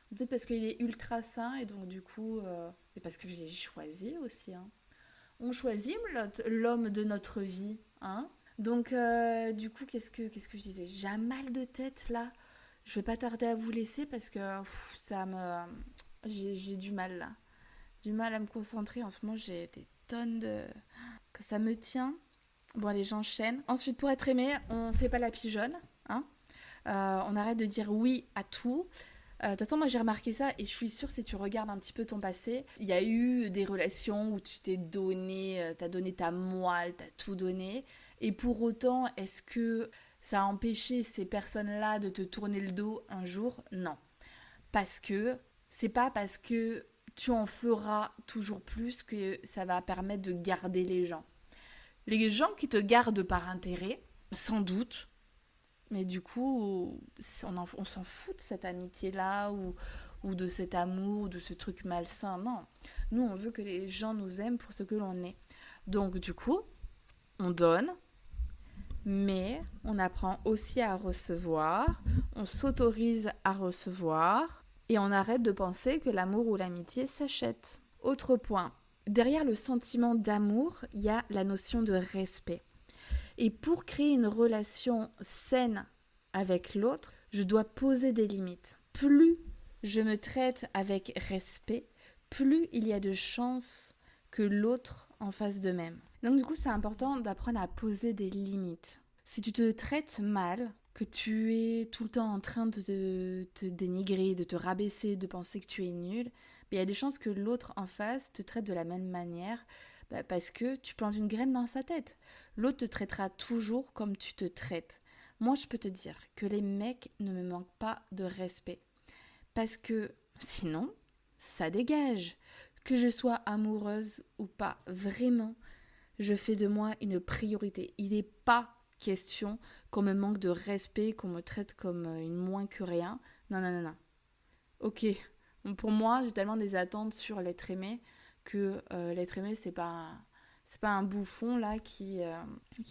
Peut-être parce qu'il est ultra sain et donc, du coup... et parce que je l'ai choisi aussi, hein. On choisit l'homme de notre vie, hein. Donc, du coup, qu'est-ce que je disais? J'ai un mal de tête, là. Je vais pas tarder à vous laisser parce que ça me... J'ai du mal, là. Du mal à me concentrer. En ce moment, j'ai des tonnes de... que ça me tient. Bon, allez, j'enchaîne. Ensuite, pour être aimé, on fait pas la pigeonne, hein. On arrête de dire oui à tout. De toute façon, moi, j'ai remarqué ça et je suis sûre, si tu regardes un petit peu ton passé, il y a eu des relations où tu t'es donné, t'as donné ta moelle, t'as tout donné. Et pour autant, est-ce que ça a empêché ces personnes-là de te tourner le dos un jour? Non. Parce que c'est pas parce que tu en feras toujours plus que ça va permettre de garder les gens. Les gens qui te gardent par intérêt, sans doute, mais du coup, on s'en fout de cette amitié-là ou de cet amour, de ce truc malsain. Non, nous, on veut que les gens nous aiment pour ce que l'on est. Donc, du coup, on donne, mais on apprend aussi à recevoir, on s'autorise à recevoir et on arrête de penser que l'amour ou l'amitié s'achète. Autre point, derrière le sentiment d'amour, il y a la notion de respect. Et pour créer une relation saine avec l'autre, je dois poser des limites. Plus je me traite avec respect, plus il y a de chances que l'autre en fasse de même. Donc du coup, c'est important d'apprendre à poser des limites. Si tu te traites mal, que tu es tout le temps en train de te dénigrer, de te rabaisser, de penser que tu es nul, il y a des chances que l'autre en face te traite de la même manière parce que tu plantes une graine dans sa tête. L'autre te traitera toujours comme tu te traites. Moi, je peux te dire que les mecs ne me manquent pas de respect. Parce que sinon, ça dégage. Que je sois amoureuse ou pas, vraiment, je fais de moi une priorité. Il n'est pas question qu'on me manque de respect, qu'on me traite comme une moins que rien. Non. Ok, pour moi, j'ai tellement des attentes sur l'être aimé que l'être aimé, c'est pas un bouffon là qui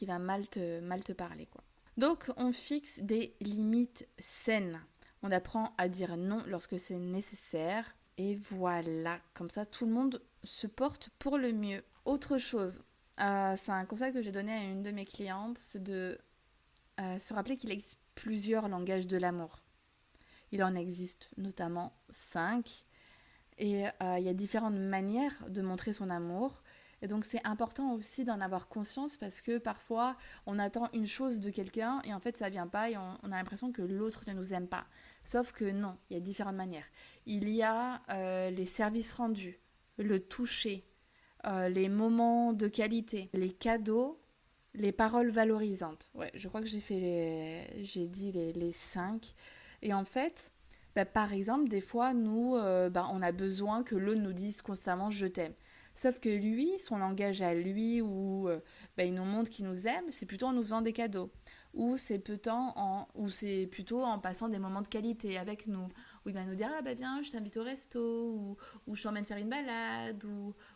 va mal te parler, quoi. Donc, on fixe des limites saines. On apprend à dire non lorsque c'est nécessaire. Et voilà, comme ça, tout le monde se porte pour le mieux. Autre chose, c'est un conseil que j'ai donné à une de mes clientes, c'est de se rappeler qu'il existe plusieurs langages de l'amour. Il en existe notamment 5. Et il y a différentes manières de montrer son amour. Et donc c'est important aussi d'en avoir conscience parce que parfois on attend une chose de quelqu'un et en fait ça vient pas et on a l'impression que l'autre ne nous aime pas. Sauf que non, il y a différentes manières. Il y a les services rendus, le toucher, les moments de qualité, les cadeaux, les paroles valorisantes. Ouais, je crois que j'ai dit les 5. Et en fait, par exemple, des fois, nous, on a besoin que l'autre nous dise constamment « je t'aime ». Sauf que lui, son langage à lui, où il nous montre qu'il nous aime, c'est plutôt en nous faisant des cadeaux. ou c'est ou c'est plutôt en passant des moments de qualité avec nous, où il va nous dire ah bah viens je t'invite au resto, ou je t'emmène faire une balade,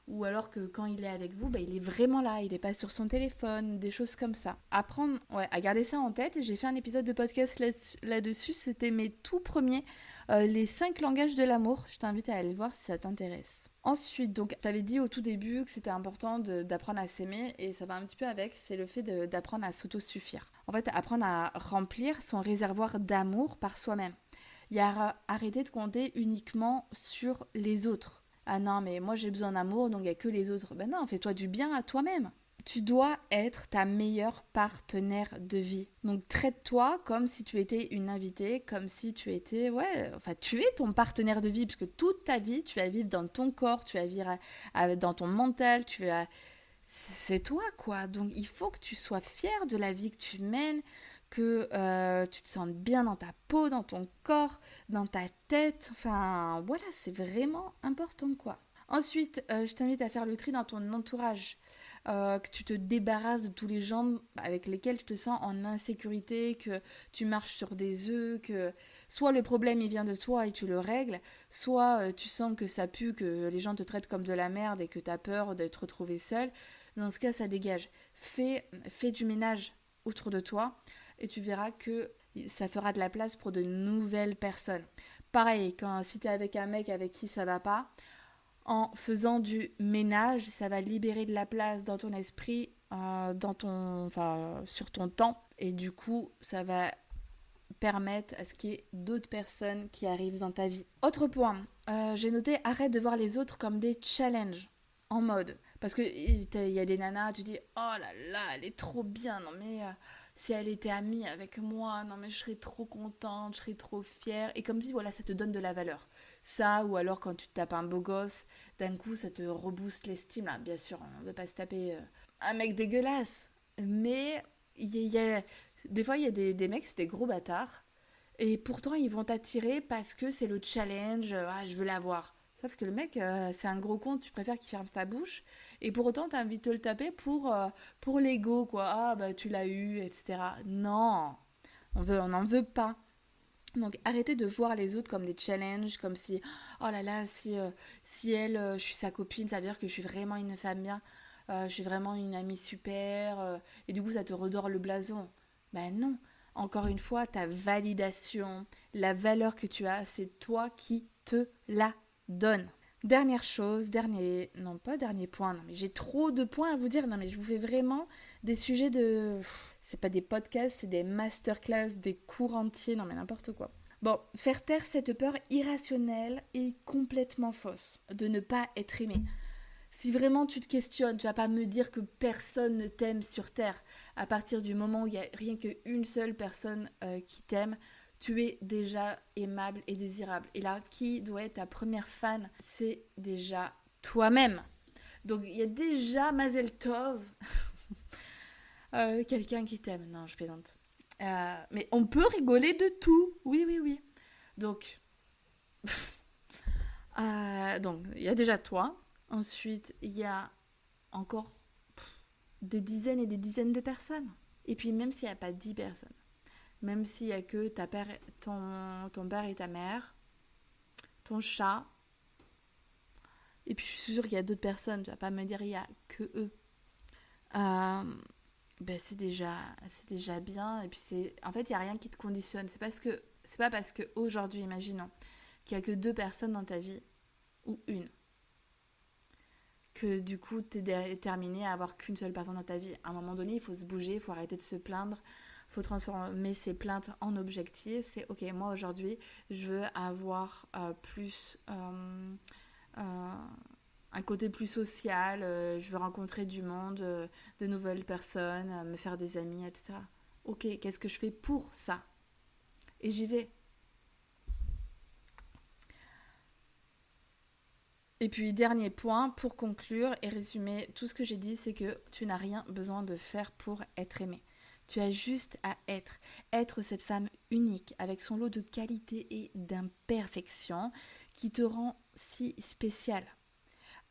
ou alors que quand il est avec vous, bah, il est vraiment là, il est pas sur son téléphone, des choses comme ça. Apprendre à garder ça en tête. J'ai fait un épisode de podcast là-dessus, c'était mes tout premiers, les 5 langages de l'amour. Je t'invite à aller le voir si ça t'intéresse. Ensuite, donc, tu avais dit au tout début que c'était important d'apprendre à s'aimer, et ça va un petit peu avec, c'est le fait d'apprendre à s'autosuffire. En fait, apprendre à remplir son réservoir d'amour par soi-même. Il y a arrêter de compter uniquement sur les autres. Ah non, mais moi j'ai besoin d'amour, donc il n'y a que les autres. Ben non, fais-toi du bien à toi-même. Tu dois être ta meilleure partenaire de vie. Donc traite-toi comme si tu étais une invitée, comme si tu étais, tu es ton partenaire de vie, parce que toute ta vie, tu vas vivre dans ton corps, tu vas vivre dans ton mental, c'est toi quoi. Donc il faut que tu sois fier de la vie que tu mènes, que tu te sentes bien dans ta peau, dans ton corps, dans ta tête. Enfin voilà, c'est vraiment important quoi. Ensuite, je t'invite à faire le tri dans ton entourage. Que tu te débarrasses de tous les gens avec lesquels tu te sens en insécurité, que tu marches sur des œufs, que soit le problème il vient de toi et tu le règles, soit tu sens que ça pue, que les gens te traitent comme de la merde et que tu as peur d'être retrouvé seul. Dans ce cas, ça dégage. Fais du ménage autour de toi et tu verras que ça fera de la place pour de nouvelles personnes. Pareil, si tu es avec un mec avec qui ça va pas, en faisant du ménage, ça va libérer de la place dans ton esprit, sur ton temps. Et du coup, ça va permettre à ce qu'il y ait d'autres personnes qui arrivent dans ta vie. Autre point, j'ai noté, arrête de voir les autres comme des challenges. En mode, parce que il y a des nanas, tu dis, oh là là, elle est trop bien, non mais si elle était amie avec moi, non mais je serais trop contente, je serais trop fière. Et comme si, voilà, ça te donne de la valeur. Ça, ou alors quand tu te tapes un beau gosse, d'un coup, ça te rebooste l'estime. Là, bien sûr, on ne veut pas se taper un mec dégueulasse. Mais des fois, il y a des mecs, c'est des gros bâtards. Et pourtant, ils vont t'attirer parce que c'est le challenge. Je veux l'avoir. Sauf que le mec, c'est un gros con, tu préfères qu'il ferme sa bouche. Et pour autant, t'as envie de te le taper pour l'ego, quoi. Ah, bah, tu l'as eu, etc. Non, on n'en veut pas. Donc arrêtez de voir les autres comme des challenges, comme si, oh là là, si elle, je suis sa copine, ça veut dire que je suis vraiment une femme bien, je suis vraiment une amie super, et du coup ça te redore le blason. Ben non, encore une fois, ta validation, la valeur que tu as, c'est toi qui te la donne. Dernière chose, non pas dernier point, non mais j'ai trop de points à vous dire, non mais je vous fais vraiment des sujets de... C'est pas des podcasts, c'est des masterclass, des cours entiers, non mais n'importe quoi. Bon, faire taire cette peur irrationnelle et complètement fausse de ne pas être aimé. Si vraiment tu te questionnes, tu vas pas me dire que personne ne t'aime sur Terre. À partir du moment où il y a rien qu'une seule personne qui t'aime, tu es déjà aimable et désirable. Et là, qui doit être ta première fan? C'est déjà toi-même. Donc il y a déjà Mazel Tov, quelqu'un qui t'aime. Non, je plaisante. Mais on peut rigoler de tout. Oui, oui, oui. Donc, il y a déjà toi. Ensuite, il y a encore des dizaines et des dizaines de personnes. Et puis, même s'il n'y a pas 10 personnes, même s'il n'y a que ton père et ta mère, ton chat, et puis je suis sûre qu'il y a d'autres personnes, tu vas pas me dire il n'y a que eux. C'est déjà bien. Et puis en fait, il n'y a rien qui te conditionne. C'est pas parce que aujourd'hui, imaginons qu'il n'y a que 2 personnes dans ta vie, ou une, que du coup t'es déterminé à avoir qu'une seule personne dans ta vie. À un moment donné, il faut se bouger, il faut arrêter de se plaindre, il faut transformer ses plaintes en objectifs. C'est ok, moi aujourd'hui, je veux avoir plus un côté plus social, je veux rencontrer du monde, de nouvelles personnes, me faire des amis, etc. Ok, qu'est-ce que je fais pour ça? Et j'y vais. Et puis, dernier point, pour conclure et résumer tout ce que j'ai dit, c'est que tu n'as rien besoin de faire pour être aimé. Tu as juste à être cette femme unique, avec son lot de qualité et d'imperfection, qui te rend si spéciale.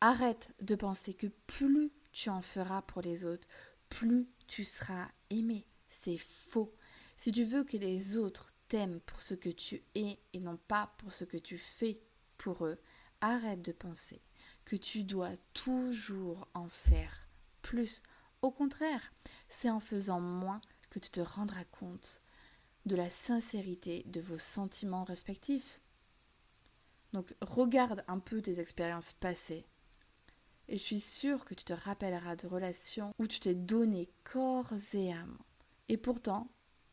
Arrête de penser que plus tu en feras pour les autres, plus tu seras aimé. C'est faux. Si tu veux que les autres t'aiment pour ce que tu es et non pas pour ce que tu fais pour eux, arrête de penser que tu dois toujours en faire plus. Au contraire, c'est en faisant moins que tu te rendras compte de la sincérité de vos sentiments respectifs. Donc regarde un peu tes expériences passées et je suis sûre que tu te rappelleras de relations où tu t'es donné corps et âme. Et pourtant,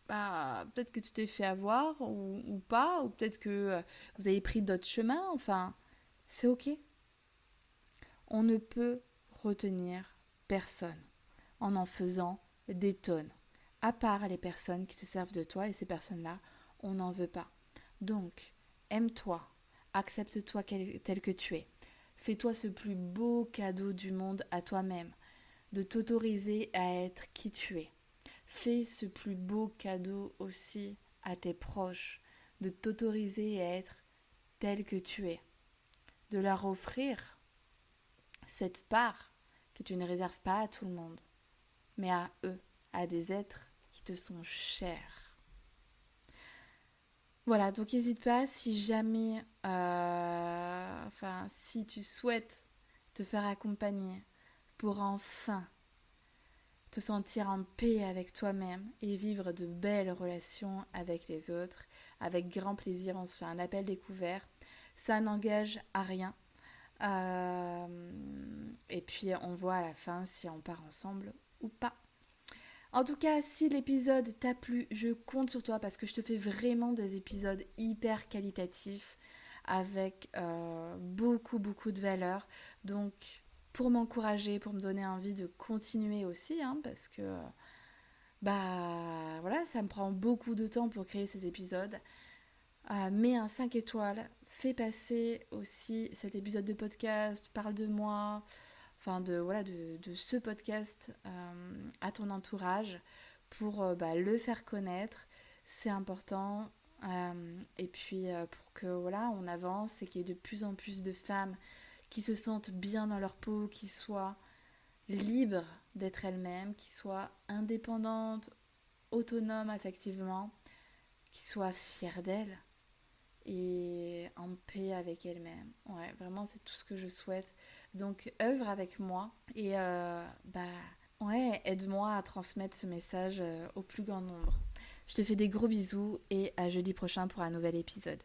peut-être que tu t'es fait avoir ou pas, ou peut-être que vous avez pris d'autres chemins, enfin, c'est ok. On ne peut retenir personne en faisant des tonnes, à part les personnes qui se servent de toi, et ces personnes-là, on n'en veut pas. Donc, aime-toi, accepte-toi tel que tu es. Fais-toi ce plus beau cadeau du monde à toi-même, de t'autoriser à être qui tu es. Fais ce plus beau cadeau aussi à tes proches, de t'autoriser à être tel que tu es, de leur offrir cette part que tu ne réserves pas à tout le monde, mais à eux, à des êtres qui te sont chers. Voilà, donc n'hésite pas si jamais, si tu souhaites te faire accompagner pour enfin te sentir en paix avec toi-même et vivre de belles relations avec les autres. Avec grand plaisir, on se fait un appel découvert. Ça n'engage à rien. Et puis on voit à la fin si on part ensemble ou pas. En tout cas, si l'épisode t'a plu, je compte sur toi parce que je te fais vraiment des épisodes hyper qualitatifs avec beaucoup de valeur. Donc pour m'encourager, pour me donner envie de continuer aussi, parce que voilà, ça me prend beaucoup de temps pour créer ces épisodes. Mets un 5 étoiles, fais passer aussi cet épisode de podcast, parle de moi, de ce podcast à ton entourage pour le faire connaître. C'est important. Et puis pour que on avance et qu'il y ait de plus en plus de femmes qui se sentent bien dans leur peau, qui soient libres d'être elles-mêmes, qui soient indépendantes, autonomes affectivement, qui soient fières d'elles et en paix avec elles-mêmes. Ouais, vraiment, c'est tout ce que je souhaite. Donc, œuvre avec moi et aide-moi à transmettre ce message au plus grand nombre. Je te fais des gros bisous et à jeudi prochain pour un nouvel épisode.